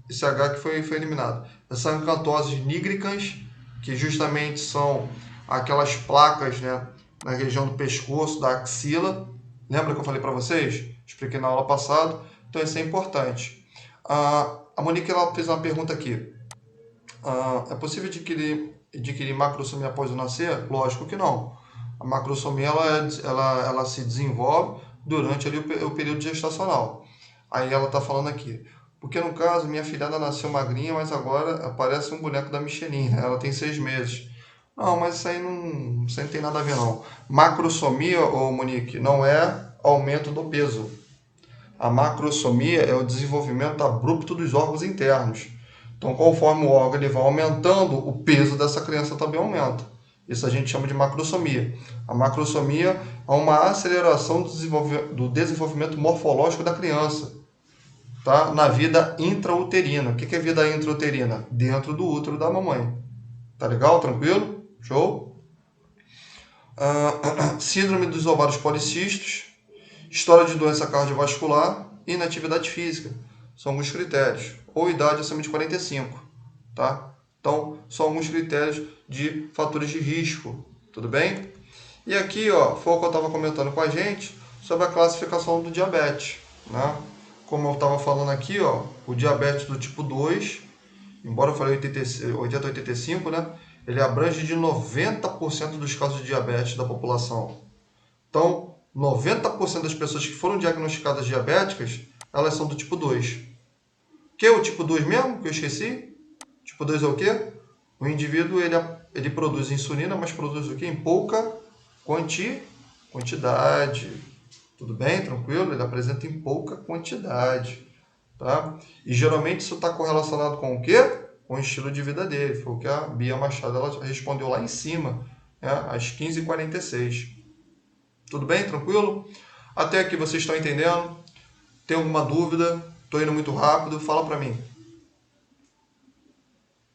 Esse H que foi eliminado. Essa ancantoses nígricans, que justamente são aquelas placas, né, na região do pescoço, da axila. Lembra que eu falei para vocês? Expliquei na aula passada. Então, isso é importante. A Monique ela fez uma pergunta aqui. É possível adquirir macrosomia após o nascer? Lógico que não. A macrosomia ela se desenvolve durante ali o período gestacional. Aí ela está falando aqui. Porque no caso, minha filhada nasceu magrinha, mas agora parece um boneco da Michelin. Ela tem 6 meses. Não, mas isso aí não tem nada a ver não. Macrosomia, Monique, não é aumento do peso. A macrosomia é o desenvolvimento abrupto dos órgãos internos. Então, conforme o órgão ele vai aumentando, o peso dessa criança também aumenta. Isso a gente chama de macrosomia. A macrosomia é uma aceleração do desenvolvimento morfológico da criança, tá? Na vida intrauterina. O que é vida intrauterina? Dentro do útero da mamãe. Tá legal? Tranquilo? Show? síndrome dos ovários policísticos, história de doença cardiovascular e inatividade física. São alguns critérios. Ou idade acima de 45, tá? Então, são alguns critérios de fatores de risco, tudo bem? E aqui, ó, foi o que eu estava comentando com a gente sobre a classificação do diabetes, né? Como eu estava falando aqui, ó, o diabetes do tipo 2, embora eu falei 80 a 85, né? Ele abrange de 90% dos casos de diabetes da população. Então, 90% das pessoas que foram diagnosticadas diabéticas, elas são do tipo 2. Que é o tipo 2 mesmo, que eu esqueci? Tipo 2 é o quê? O indivíduo, ele produz insulina, mas produz o quê? Em pouca quantidade. Tudo bem? Tranquilo? Ele apresenta em pouca quantidade. Tá? E geralmente isso está correlacionado com o quê? Com o estilo de vida dele. Foi o que a Bia Machado ela respondeu lá em cima, né? Às 15h46. Tudo bem? Tranquilo? Até aqui vocês estão entendendo? Tem alguma dúvida? Estou indo muito rápido? Fala para mim.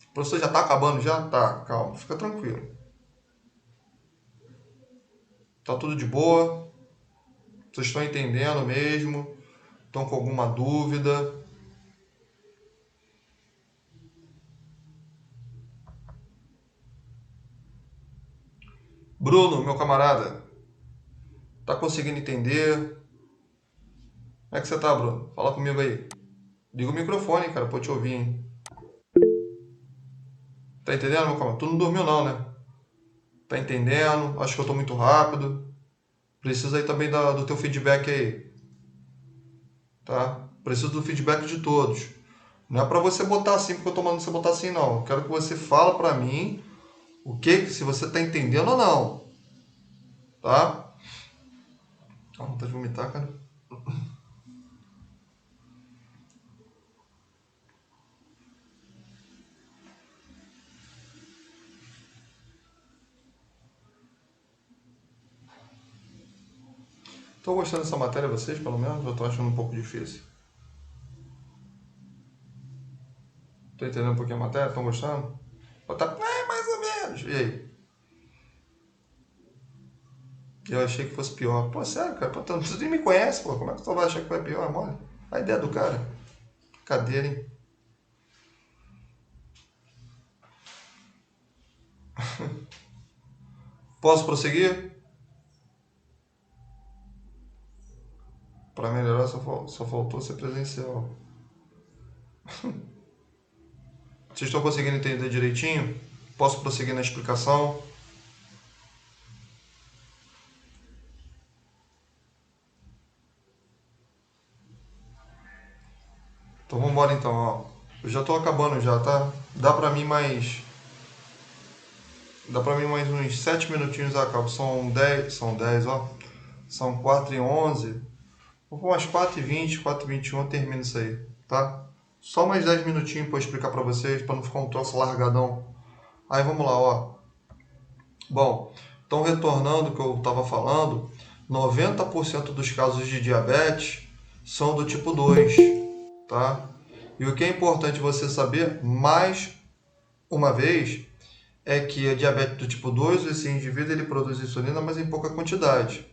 O professor já está acabando? Já? Tá, calma. Fica tranquilo. Tá tudo de boa? Vocês estão entendendo mesmo? Estão com alguma dúvida? Bruno, meu camarada, tá conseguindo entender? Como é que você tá, Bruno? Fala comigo aí. Liga o microfone, cara, pra eu te ouvir, hein? Tá entendendo, meu camarada? Tu não dormiu não, né? Tá entendendo? Acho que eu tô muito rápido. Precisa aí também do teu feedback aí. Tá? Preciso do feedback de todos. Não é pra você botar assim, porque eu tô mandando você botar assim, não. Eu quero que você fala pra mim o que, se você tá entendendo ou não. Tá? Ah, vontade de vomitar, cara. Estão gostando dessa matéria vocês, pelo menos? Eu tô achando um pouco difícil. Tô entendendo um pouquinho a matéria? Estão gostando? Mais ou menos. E aí? Eu achei que fosse pior. Pô, sério, cara? Pô, tu nem me conhece, pô. Como é que tu vai achar que vai pior? Mole. A ideia do cara. Cadeira, hein? Posso prosseguir? Para melhorar, só faltou ser presencial. Vocês estão conseguindo entender direitinho? Posso prosseguir na explicação? Então vamos embora então, ó. Eu já estou acabando já, tá? Dá pra mim mais uns 7 minutinhos a cabo. São 10, ó. São 4h11. Vou pôr umas 4h20, 4h21 eu termino isso aí, tá? Só mais 10 minutinhos para eu explicar para vocês, para não ficar um troço largadão. Aí vamos lá, ó. Bom, então retornando o que eu estava falando, 90% dos casos de diabetes são do tipo 2, tá? E o que é importante você saber, mais uma vez, é que a diabetes do tipo 2, esse indivíduo ele produz insulina, mas em pouca quantidade,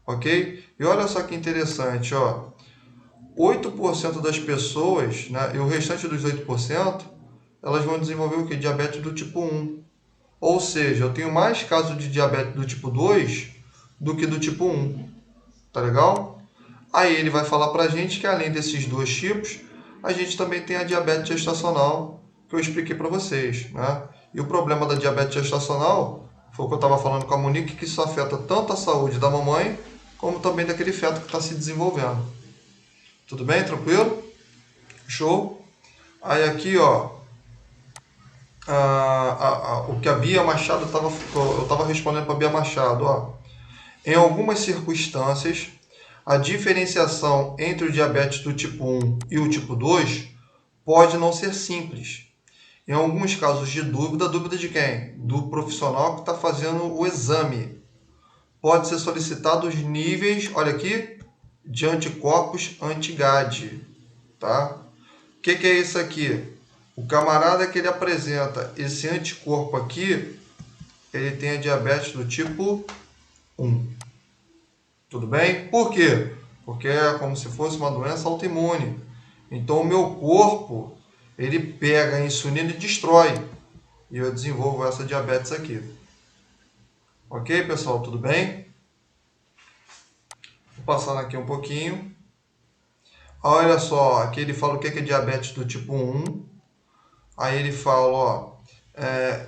ok? E olha só que interessante, ó. 8% das pessoas, né, e o restante dos 8%, elas vão desenvolver o que? Diabetes do tipo 1. Ou seja, eu tenho mais casos de diabetes do tipo 2 do que do tipo 1. Tá legal? Aí ele vai falar pra gente que além desses dois tipos, a gente também tem a diabetes gestacional, que eu expliquei para vocês, né? E o problema da diabetes gestacional, foi o que eu estava falando com a Monique, que isso afeta tanto a saúde da mamãe, como também daquele feto que está se desenvolvendo. Tudo bem? Tranquilo? Show? Aí aqui, ó, o que a Bia Machado eu estava respondendo para a Bia Machado, ó. Em algumas circunstâncias, a diferenciação entre o diabetes do tipo 1 e o tipo 2 pode não ser simples. Em alguns casos de dúvida de quem? Do profissional que está fazendo o exame. Pode ser solicitado os níveis, olha aqui, de anticorpos anti-GAD, tá? O que é isso aqui? O camarada que ele apresenta esse anticorpo aqui, ele tem a diabetes do tipo 1. Tudo bem? Por quê? Porque é como se fosse uma doença autoimune. Então o meu corpo, ele pega a insulina e destrói. E eu desenvolvo essa diabetes aqui. Ok, pessoal? Tudo bem? Vou passando aqui um pouquinho. Olha só, aqui ele fala o que é diabetes do tipo 1. Aí ele fala, ó, é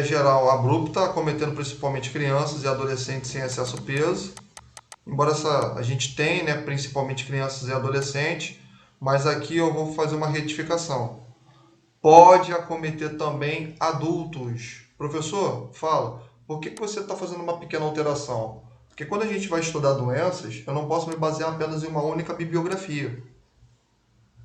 geral abrupta, acometendo principalmente crianças e adolescentes sem excesso de peso. Embora a gente tenha, né, principalmente crianças e adolescentes, mas aqui eu vou fazer uma retificação. Pode acometer também adultos. Professor, fala, por que você está fazendo uma pequena alteração? Porque quando a gente vai estudar doenças, eu não posso me basear apenas em uma única bibliografia.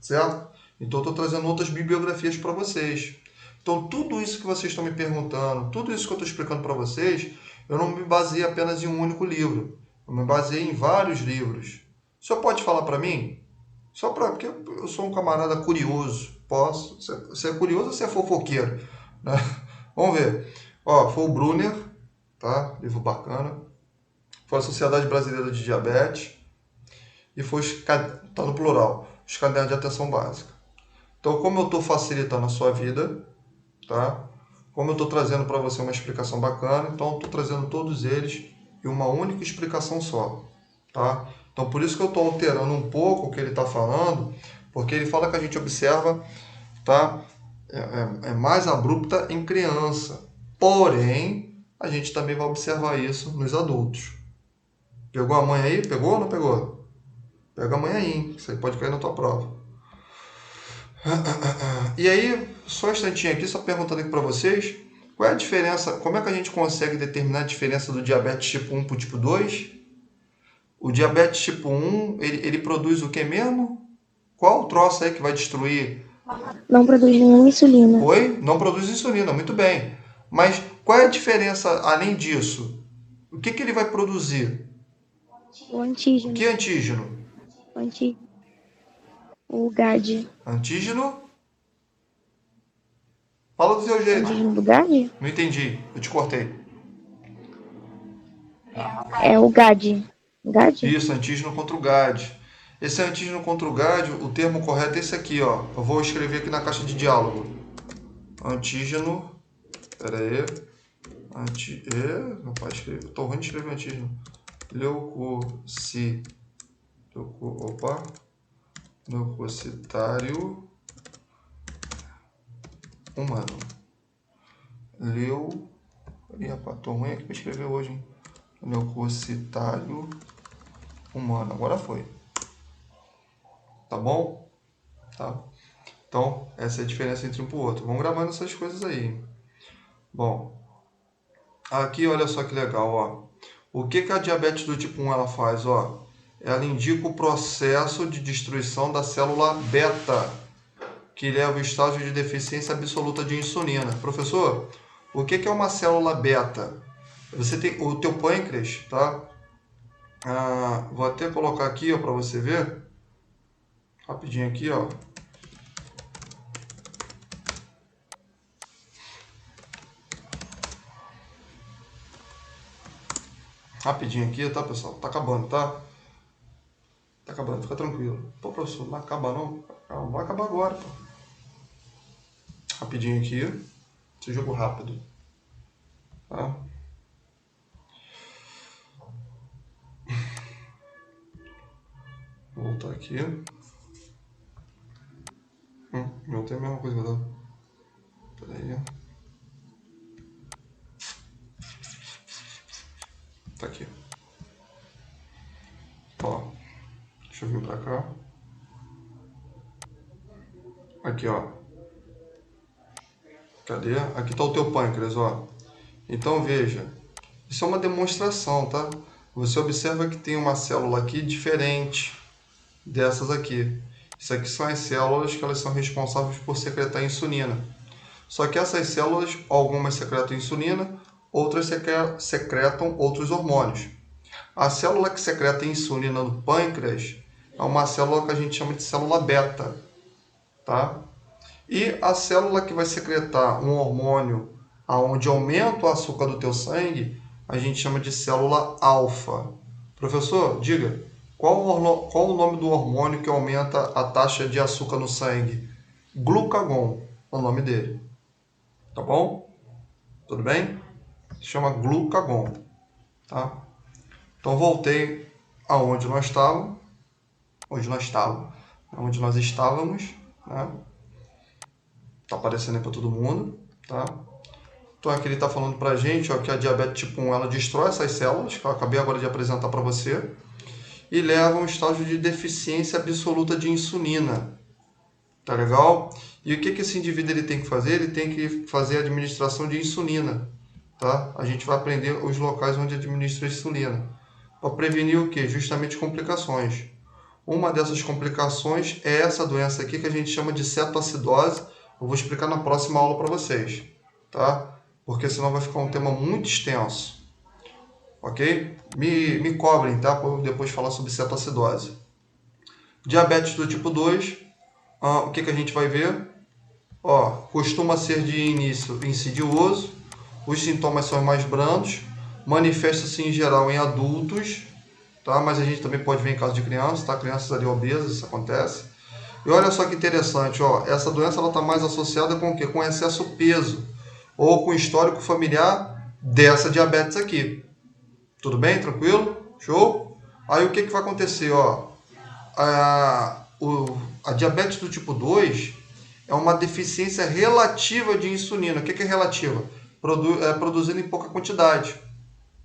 Certo? Então eu estou trazendo outras bibliografias para vocês. Então tudo isso que vocês estão me perguntando, tudo isso que eu estou explicando para vocês, eu não me baseei apenas em um único livro. Eu me baseei em vários livros. O senhor pode falar para mim? Só para porque eu sou um camarada curioso. Posso? Você é curioso ou você é fofoqueiro? Né? Vamos ver. Ó, foi o Brunner, tá? Livro bacana. Foi a Sociedade Brasileira de Diabetes. E foi, tá no plural, os cadernos de atenção básica. Então, como eu estou facilitando a sua vida, tá? Como eu estou trazendo para você uma explicação bacana, então eu estou trazendo todos eles em uma única explicação só, tá? Então, por isso que eu estou alterando um pouco o que ele está falando, porque ele fala que a gente observa, tá? É mais abrupta em criança. Porém, a gente também vai observar isso nos adultos. Pegou a mãe aí? Pegou ou não pegou? Pega a mãe aí, hein? Isso aí pode cair na tua prova. E aí, só um instantinho aqui, só perguntando aqui para vocês, qual é a diferença, como é que a gente consegue determinar a diferença do diabetes tipo 1 para o tipo 2? O diabetes tipo 1, ele produz o que mesmo? Qual o troço aí que vai destruir? Não produz nenhuma insulina. Oi? Não produz insulina, muito bem. Mas qual é a diferença além disso? O que ele vai produzir? O antígeno. Que antígeno? O GAD. Antígeno? Fala do seu jeito. Antígeno do GAD? Não entendi, eu te cortei. É o GAD. GAD? Isso, antígeno contra o GAD. Esse antígeno contra o GAD, o termo correto é esse aqui, ó. Eu vou escrever aqui na caixa de diálogo. Antígeno. Pera aí. Rapaz, escrevi. Tô ruim de escrever antígeno. Leucocitário humano. Rapaz, tô ruim aqui pra escrever hoje, hein? Leucocitário humano. Agora foi. Tá bom? Tá. Então, essa é a diferença entre um para o outro. Vamos gravando essas coisas aí. Bom, aqui olha só que legal, ó. O que a diabetes do tipo 1 ela faz, ó? Ela indica o processo de destruição da célula beta, que leva ao estágio de deficiência absoluta de insulina. Professor, o que é uma célula beta? Você tem o teu pâncreas, tá? Vou até colocar aqui, ó, para você ver. Rapidinho aqui, ó. Rapidinho aqui, tá, pessoal? Tá acabando, tá? Tá acabando, fica tranquilo. Pô, professor, não vai acabar não? Não vai acabar agora, pô. Rapidinho aqui. Esse jogo rápido. Tá? Vou voltar aqui. Não tem a mesma coisa, tá? Pera aí. Tá aqui. Ó. Deixa eu vir pra cá. Aqui, ó. Cadê? Aqui tá o teu pâncreas, ó. Então, veja. Isso é uma demonstração, tá? Você observa que tem uma célula aqui diferente dessas aqui. Isso aqui são as células que elas são responsáveis por secretar insulina. Só que essas células, algumas secretam insulina, outras secretam outros hormônios. A célula que secreta insulina no pâncreas é uma célula que a gente chama de célula beta, tá? E a célula que vai secretar um hormônio onde aumenta o açúcar do teu sangue a gente chama de célula alfa. Professor, diga, qual o nome do hormônio que aumenta a taxa de açúcar no sangue? Glucagon é o nome dele. Tá bom? Tudo bem? Se chama glucagon. Tá? Então, voltei aonde nós estávamos. Onde nós estávamos. Né? Tá aparecendo aí para todo mundo. Tá? Então, aqui ele está falando para a gente ó, que a diabetes tipo 1 ela destrói essas células, que eu acabei agora de apresentar para você, e leva a um estágio de deficiência absoluta de insulina. Tá legal? E o que esse indivíduo ele tem que fazer? Ele tem que fazer a administração de insulina. Tá? A gente vai aprender os locais onde administra a insulina. Para prevenir o quê? Justamente complicações. Uma dessas complicações é essa doença aqui que a gente chama de cetoacidose. Eu vou explicar na próxima aula para vocês. Tá? Porque senão vai ficar um tema muito extenso. Ok? Me cobrem, tá? Para depois falar sobre cetoacidose. Diabetes do tipo 2. O que a gente vai ver? Ó, costuma ser de início insidioso. Os sintomas são mais brandos. Manifesta-se em geral em adultos. Tá? Mas a gente também pode ver em caso de crianças. Tá? Crianças ali obesas, isso acontece. E olha só que interessante. Ó, essa doença está mais associada com o quê? Com excesso de peso. Ou com histórico familiar dessa diabetes aqui. Tudo bem? Tranquilo? Show? Aí o que vai acontecer? Ó, a diabetes do tipo 2 é uma deficiência relativa de insulina. O que é relativa? Produzindo em pouca quantidade.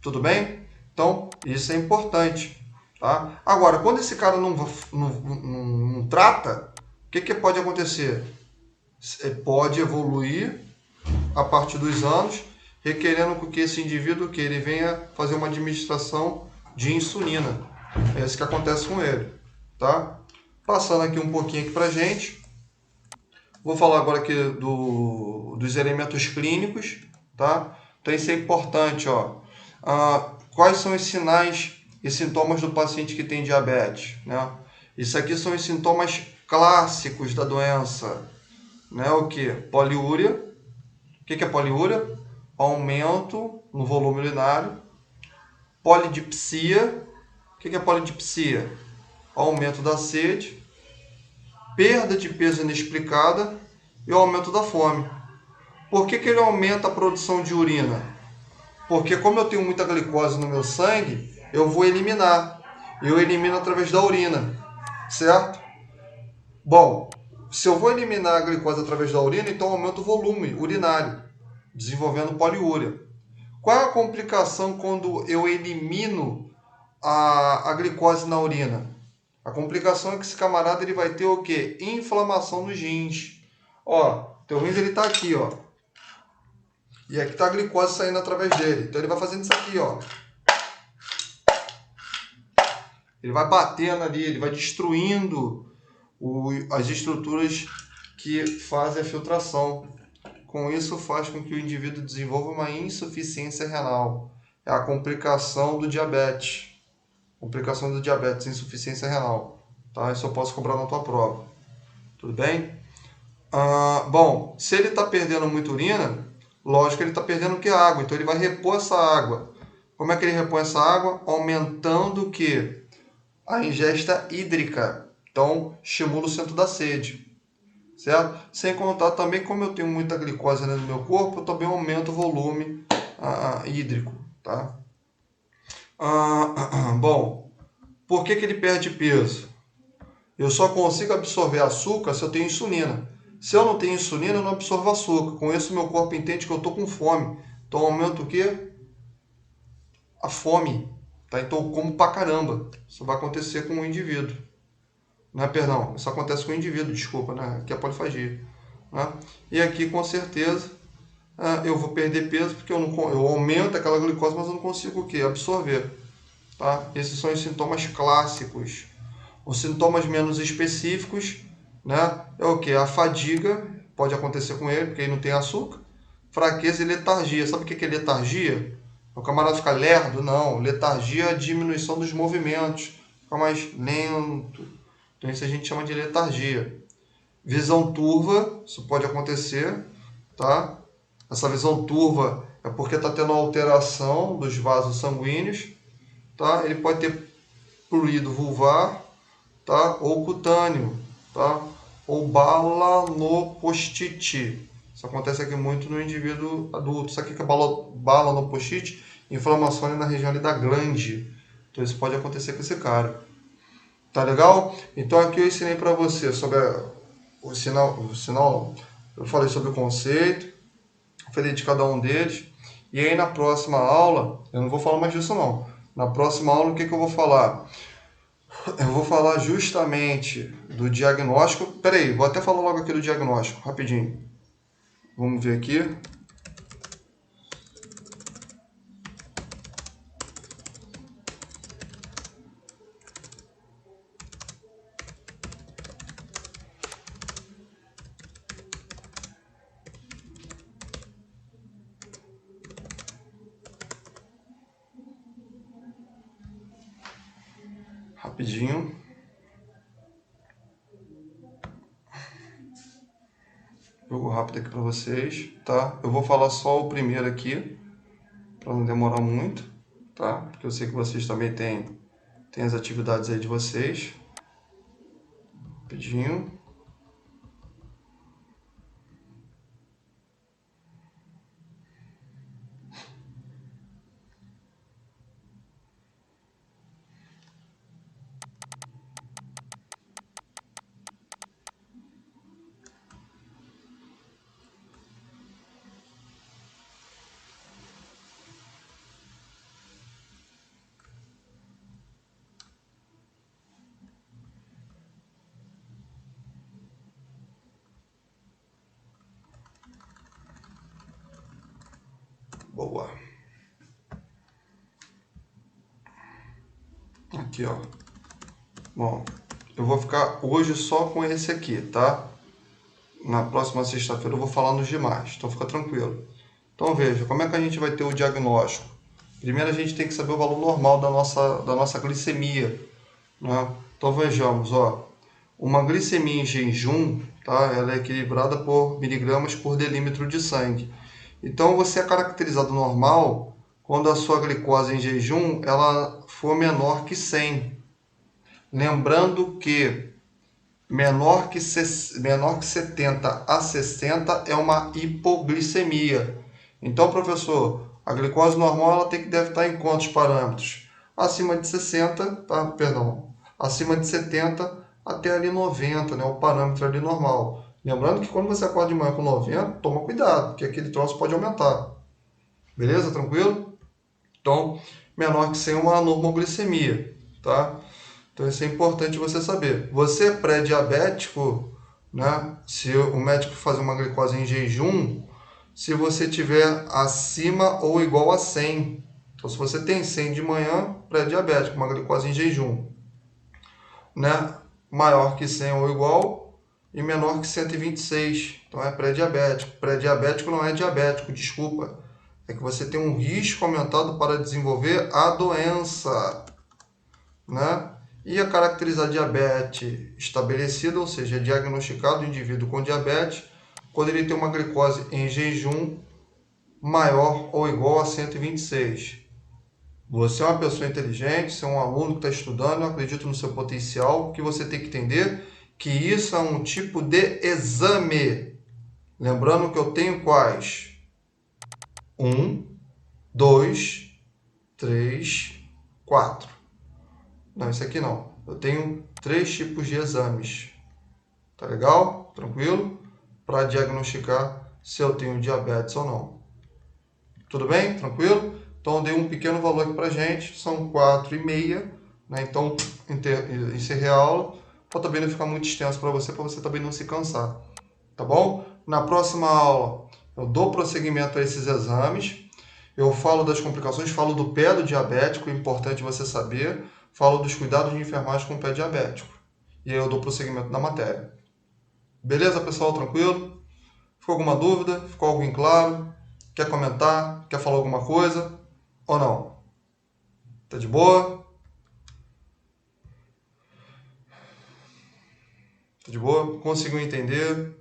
Tudo bem? Então, isso é importante. Tá? Agora, quando esse cara não trata, o que pode acontecer? Pode evoluir a partir dos anos, requerendo que esse indivíduo que ele venha fazer uma administração de insulina. É isso que acontece com ele. Tá? Passando aqui um pouquinho aqui pra gente. Vou falar agora aqui dos elementos clínicos. Tá? Então isso é importante. Ó. Quais são os sinais e sintomas do paciente que tem diabetes? Né? Isso aqui são os sintomas clássicos da doença. Né? O que? Poliúria. O que é poliúria? Aumento no volume urinário. Polidipsia. O que é polidipsia? Aumento da sede. Perda de peso inexplicada e o aumento da fome. Por que ele aumenta a produção de urina? Porque como eu tenho muita glicose no meu sangue, eu vou eliminar. Eu elimino através da urina. Certo? Bom, se eu vou eliminar a glicose através da urina, então aumenta o volume urinário, desenvolvendo poliúria. Qual é a complicação quando eu elimino a glicose na urina? A complicação é que esse camarada ele vai ter o quê? Inflamação nos rins. Ó, teu rins ele tá aqui, ó. E aqui tá a glicose saindo através dele. Então ele vai fazendo isso aqui, ó. Ele vai batendo ali, ele vai destruindo as estruturas que fazem a filtração. Com isso faz com que o indivíduo desenvolva uma insuficiência renal. É a complicação do diabetes. Complicação do diabetes, insuficiência renal. Tá? Isso eu posso cobrar na tua prova. Tudo bem? Bom, se ele está perdendo muita urina, lógico que ele está perdendo o que? Água. Então ele vai repor essa água. Como é que ele repõe essa água? Aumentando o que? A ingesta hídrica. Então, estimula o centro da sede. Certo? Sem contar também, como eu tenho muita glicose no meu corpo, eu também aumento o volume hídrico. Tá? Bom, por que ele perde peso? Eu só consigo absorver açúcar se eu tenho insulina. Se eu não tenho insulina, eu não absorvo açúcar. Com isso, meu corpo entende que eu estou com fome. Então, aumenta o quê? A fome. Tá? Então, eu como pra caramba. Isso vai acontecer com o indivíduo. Perdão, isso acontece com o indivíduo, desculpa, né? Que é a polifagia. Né? E aqui, com certeza, eu vou perder peso porque eu aumento aquela glicose, mas eu não consigo o quê? Absorver. Tá? Esses são os sintomas clássicos. Os sintomas menos específicos, né? É o quê? A fadiga, pode acontecer com ele, porque ele não tem açúcar. Fraqueza e letargia. Sabe o que é letargia? O camarada fica lerdo? Não. Letargia é a diminuição dos movimentos. Fica mais lento. Então isso a gente chama de letargia. Visão turva, isso pode acontecer, tá? Essa visão turva é porque está tendo alteração dos vasos sanguíneos, tá? Ele pode ter fluido vulvar, tá? Ou cutâneo, tá? Ou balanopostite. Isso acontece aqui muito no indivíduo adulto. Isso aqui que é balanopostite, inflamação ali na região ali da glande. Então isso pode acontecer com esse cara. Tá legal? Então aqui eu ensinei para você sobre o sinal, eu falei sobre o conceito, falei de cada um deles. E aí na próxima aula, eu não vou falar mais disso não. Na próxima aula o que eu vou falar? Eu vou falar justamente do diagnóstico. Peraí, vou até falar logo aqui do diagnóstico, rapidinho. Vamos ver aqui. Rapidinho. Jogo rápido aqui para vocês, tá? Eu vou falar só o primeiro aqui, para não demorar muito, tá? Porque eu sei que vocês também têm as atividades aí de vocês. Rapidinho. Boa. Aqui, ó. Bom, eu vou ficar hoje só com esse aqui, tá? Na próxima sexta-feira eu vou falar nos demais, então fica tranquilo. Então veja, como é que a gente vai ter o diagnóstico? Primeiro a gente tem que saber o valor normal da nossa glicemia, né? Então vejamos, ó. Uma glicemia em jejum, tá? Ela é equilibrada por miligramas por delímetro de sangue. Então você é caracterizado normal quando a sua glicose em jejum ela for menor que 100. Lembrando que menor que 70 a 60 é uma hipoglicemia. Então, professor, a glicose normal ela deve estar em quantos parâmetros? Acima de 60, tá? Perdão, acima de 70 até ali 90, né? O parâmetro ali normal. Lembrando que quando você acorda de manhã com 90, toma cuidado, porque aquele troço pode aumentar. Beleza? Tranquilo? Então, menor que 100 é uma normoglicemia, tá? Então isso é importante você saber. Você é pré-diabético, né? Se o médico fazer uma glicose em jejum, se você tiver acima ou igual a 100. Então se você tem 100 de manhã, pré-diabético, uma glicose em jejum, né? Maior que 100 ou igual e menor que 126. Então é pré-diabético. Pré-diabético não é diabético, desculpa. É que você tem um risco aumentado para desenvolver a doença, né? E a caracterizar diabetes estabelecida, ou seja, diagnosticado o indivíduo com diabetes, quando ele tem uma glicose em jejum maior ou igual a 126. Você é uma pessoa inteligente, você é um aluno que está estudando, eu acredito no seu potencial, que você tem que entender que isso é um tipo de exame. Lembrando que eu tenho quais? 1, 2, 3, 4. Não, isso aqui não. Eu tenho 3 tipos de exames. Tá legal? Tranquilo? Para diagnosticar se eu tenho diabetes ou não. Tudo bem? Tranquilo? Então, eu dei um pequeno valor aqui pra gente. São 4h30. Né? Então, encerrei a aula. Para também não ficar muito extenso para você também não se cansar. Tá bom? Na próxima aula, eu dou prosseguimento a esses exames. Eu falo das complicações, falo do pé do diabético, é importante você saber. Falo dos cuidados de enfermagem com o pé diabético. E aí eu dou prosseguimento na matéria. Beleza, pessoal? Tranquilo? Ficou alguma dúvida? Ficou algo em claro? Quer comentar? Quer falar alguma coisa? Ou não? Tá de boa? Tá de boa? Conseguiu entender?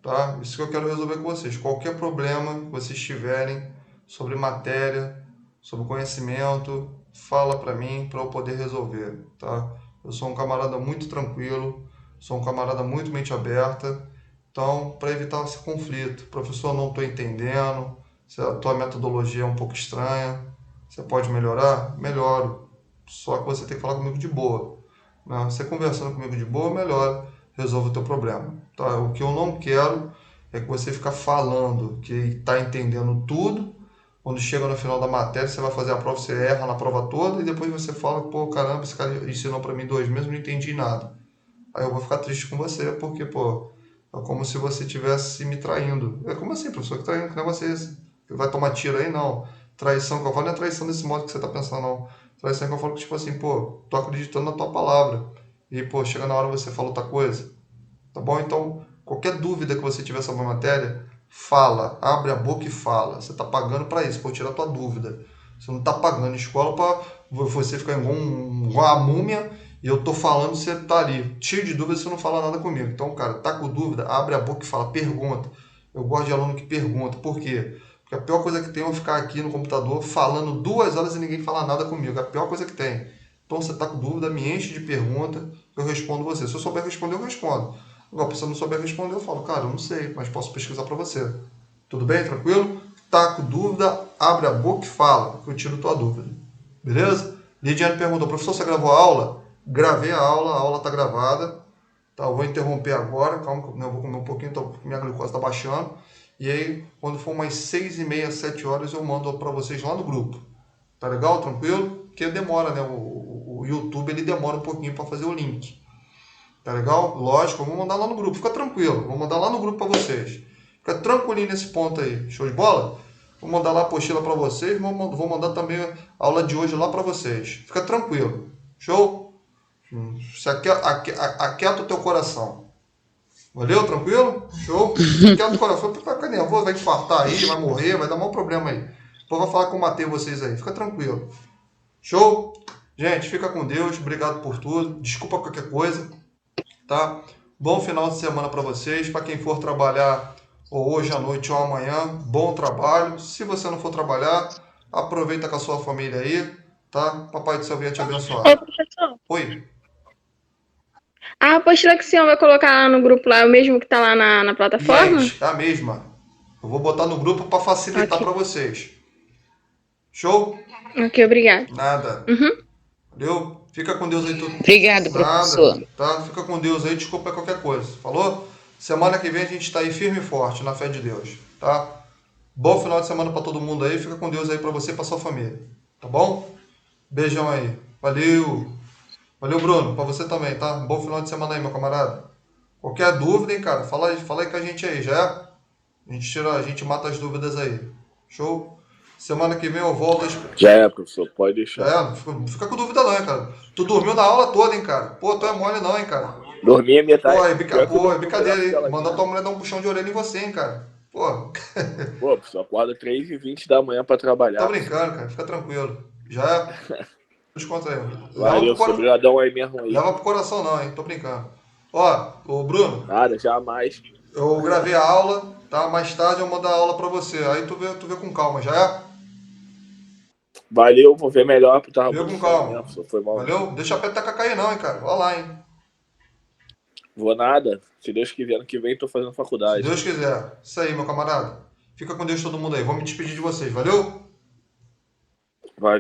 Tá? Isso que eu quero resolver com vocês. Qualquer problema que vocês tiverem, sobre matéria, sobre conhecimento, fala para mim para eu poder resolver, tá? Eu sou um camarada muito tranquilo, sou um camarada muito mente aberta, então para evitar esse conflito, professor, não estou entendendo, se a tua metodologia é um pouco estranha, você pode melhorar? Melhoro, só que você tem que falar comigo de boa, né? Você conversando comigo de boa, melhora, resolve o teu problema, tá? O que eu não quero é que você ficar falando que está entendendo tudo. Quando chega no final da matéria, você vai fazer a prova, você erra na prova toda e depois você fala, pô, caramba, esse cara ensinou para mim 2 meses, não entendi nada. Aí eu vou ficar triste com você, porque, pô, é como se você estivesse me traindo. É como assim, professor, que traindo? Que negócio é esse? Você vai tomar tiro aí? Não. Traição que eu falo não é traição desse modo que você tá pensando, não. Traição que eu falo que, tipo assim, pô, tô acreditando na tua palavra. E, pô, chega na hora você fala outra coisa. Tá bom? Então, qualquer dúvida que você tiver sobre a matéria, fala, abre a boca e fala. Você está pagando para isso, para tirar a tua dúvida. Você não está pagando escola para você ficar igual a múmia e eu tô falando, você tá ali cheio de dúvidas, você não fala nada comigo. Então, cara, tá com dúvida, abre a boca e fala, pergunta. Eu gosto de aluno que pergunta. Por quê? Porque a pior coisa que tem é eu ficar aqui no computador falando 2 horas e ninguém fala nada comigo. É a pior coisa que tem. Então, você tá com dúvida, me enche de pergunta, eu respondo você. Se eu souber responder, eu respondo. Agora, se eu não souber responder, eu falo, cara, eu não sei, mas posso pesquisar para você. Tudo bem? Tranquilo? Tá com dúvida, abre a boca e fala, que eu tiro tua dúvida. Beleza? Lidiane perguntou, professor, você gravou a aula? Gravei a aula está gravada. Tá, eu vou interromper agora, calma, eu vou comer um pouquinho, então minha glicose está baixando. E aí, quando for umas 6h30, 7 horas, eu mando para vocês lá no grupo. Tá legal? Tranquilo? Porque demora, né? O YouTube ele demora um pouquinho para fazer o link. Tá legal? Lógico, eu vou mandar lá no grupo. Fica tranquilo. Vou mandar lá no grupo para vocês. Fica tranquilinho nesse ponto aí. Show de bola? Vou mandar lá a apostila para vocês. Vou mandar também a aula de hoje lá para vocês. Fica tranquilo. Show? Se aquieta o teu coração. Valeu? Tranquilo? Show? Aquieta o coração. Fica nervoso, vai infartar aí, vai morrer, vai dar maior problema aí. Depois vai falar que eu matei vocês aí. Fica tranquilo. Show? Gente, fica com Deus. Obrigado por tudo. Desculpa qualquer coisa. Tá? Bom final de semana para vocês. Para quem for trabalhar ou hoje à noite ou amanhã, bom trabalho. Se você não for trabalhar, aproveita com a sua família aí, tá? Papai do céu venha te abençoar. Ô, professor, Oi. a apostila que o senhor vai colocar lá no grupo lá é o mesmo que tá lá na plataforma? Yes, é a mesma. Eu vou botar no grupo para facilitar Ok. para vocês. Show? Ok, obrigado. Nada. Uhum. Valeu? Fica com Deus aí. Obrigado, professor. Nada, tá? Fica com Deus aí, desculpa qualquer coisa. Falou? Semana que vem a gente tá aí firme e forte, na fé de Deus, tá? Bom final de semana para todo mundo aí. Fica com Deus aí para você e para sua família. Tá bom? Beijão aí. Valeu. Valeu, Bruno. Para você também, tá? Bom final de semana aí, meu camarada. Qualquer dúvida, hein, cara? Fala aí com a gente aí, já é? A gente mata as dúvidas aí. Show? Semana que vem eu volto. Já é, professor, pode deixar. Já é? Não fica com dúvida não, hein, cara. Tu dormiu na aula toda, hein, cara. Pô, tu é mole não, hein, cara. Dormi a metade. Pô, é brincadeira, hein. Manda tua mulher dar um puxão de orelha em você, hein, cara. Pô. Pô, professor, acorda 3h20 da manhã pra trabalhar. Tá brincando, cara. Fica tranquilo. Já é? Desconta aí. Valeu, sobradão aí mesmo aí. Leva pro coração não, hein. Tô brincando. Ó, ô Bruno. Nada, jamais. Eu gravei a aula, tá? Mais tarde eu mando a aula pra você. Aí tu vê com calma, já é? Valeu, vou ver melhor pro tava. Vê com calma. Mesmo, foi mal. Valeu? Deixa a peteca cair não, hein, cara. Olha lá, hein. Vou nada. Se Deus quiser, ano que vem tô fazendo faculdade. Se Deus quiser. Isso aí, meu camarada. Fica com Deus todo mundo aí. Vou me despedir de vocês. Valeu?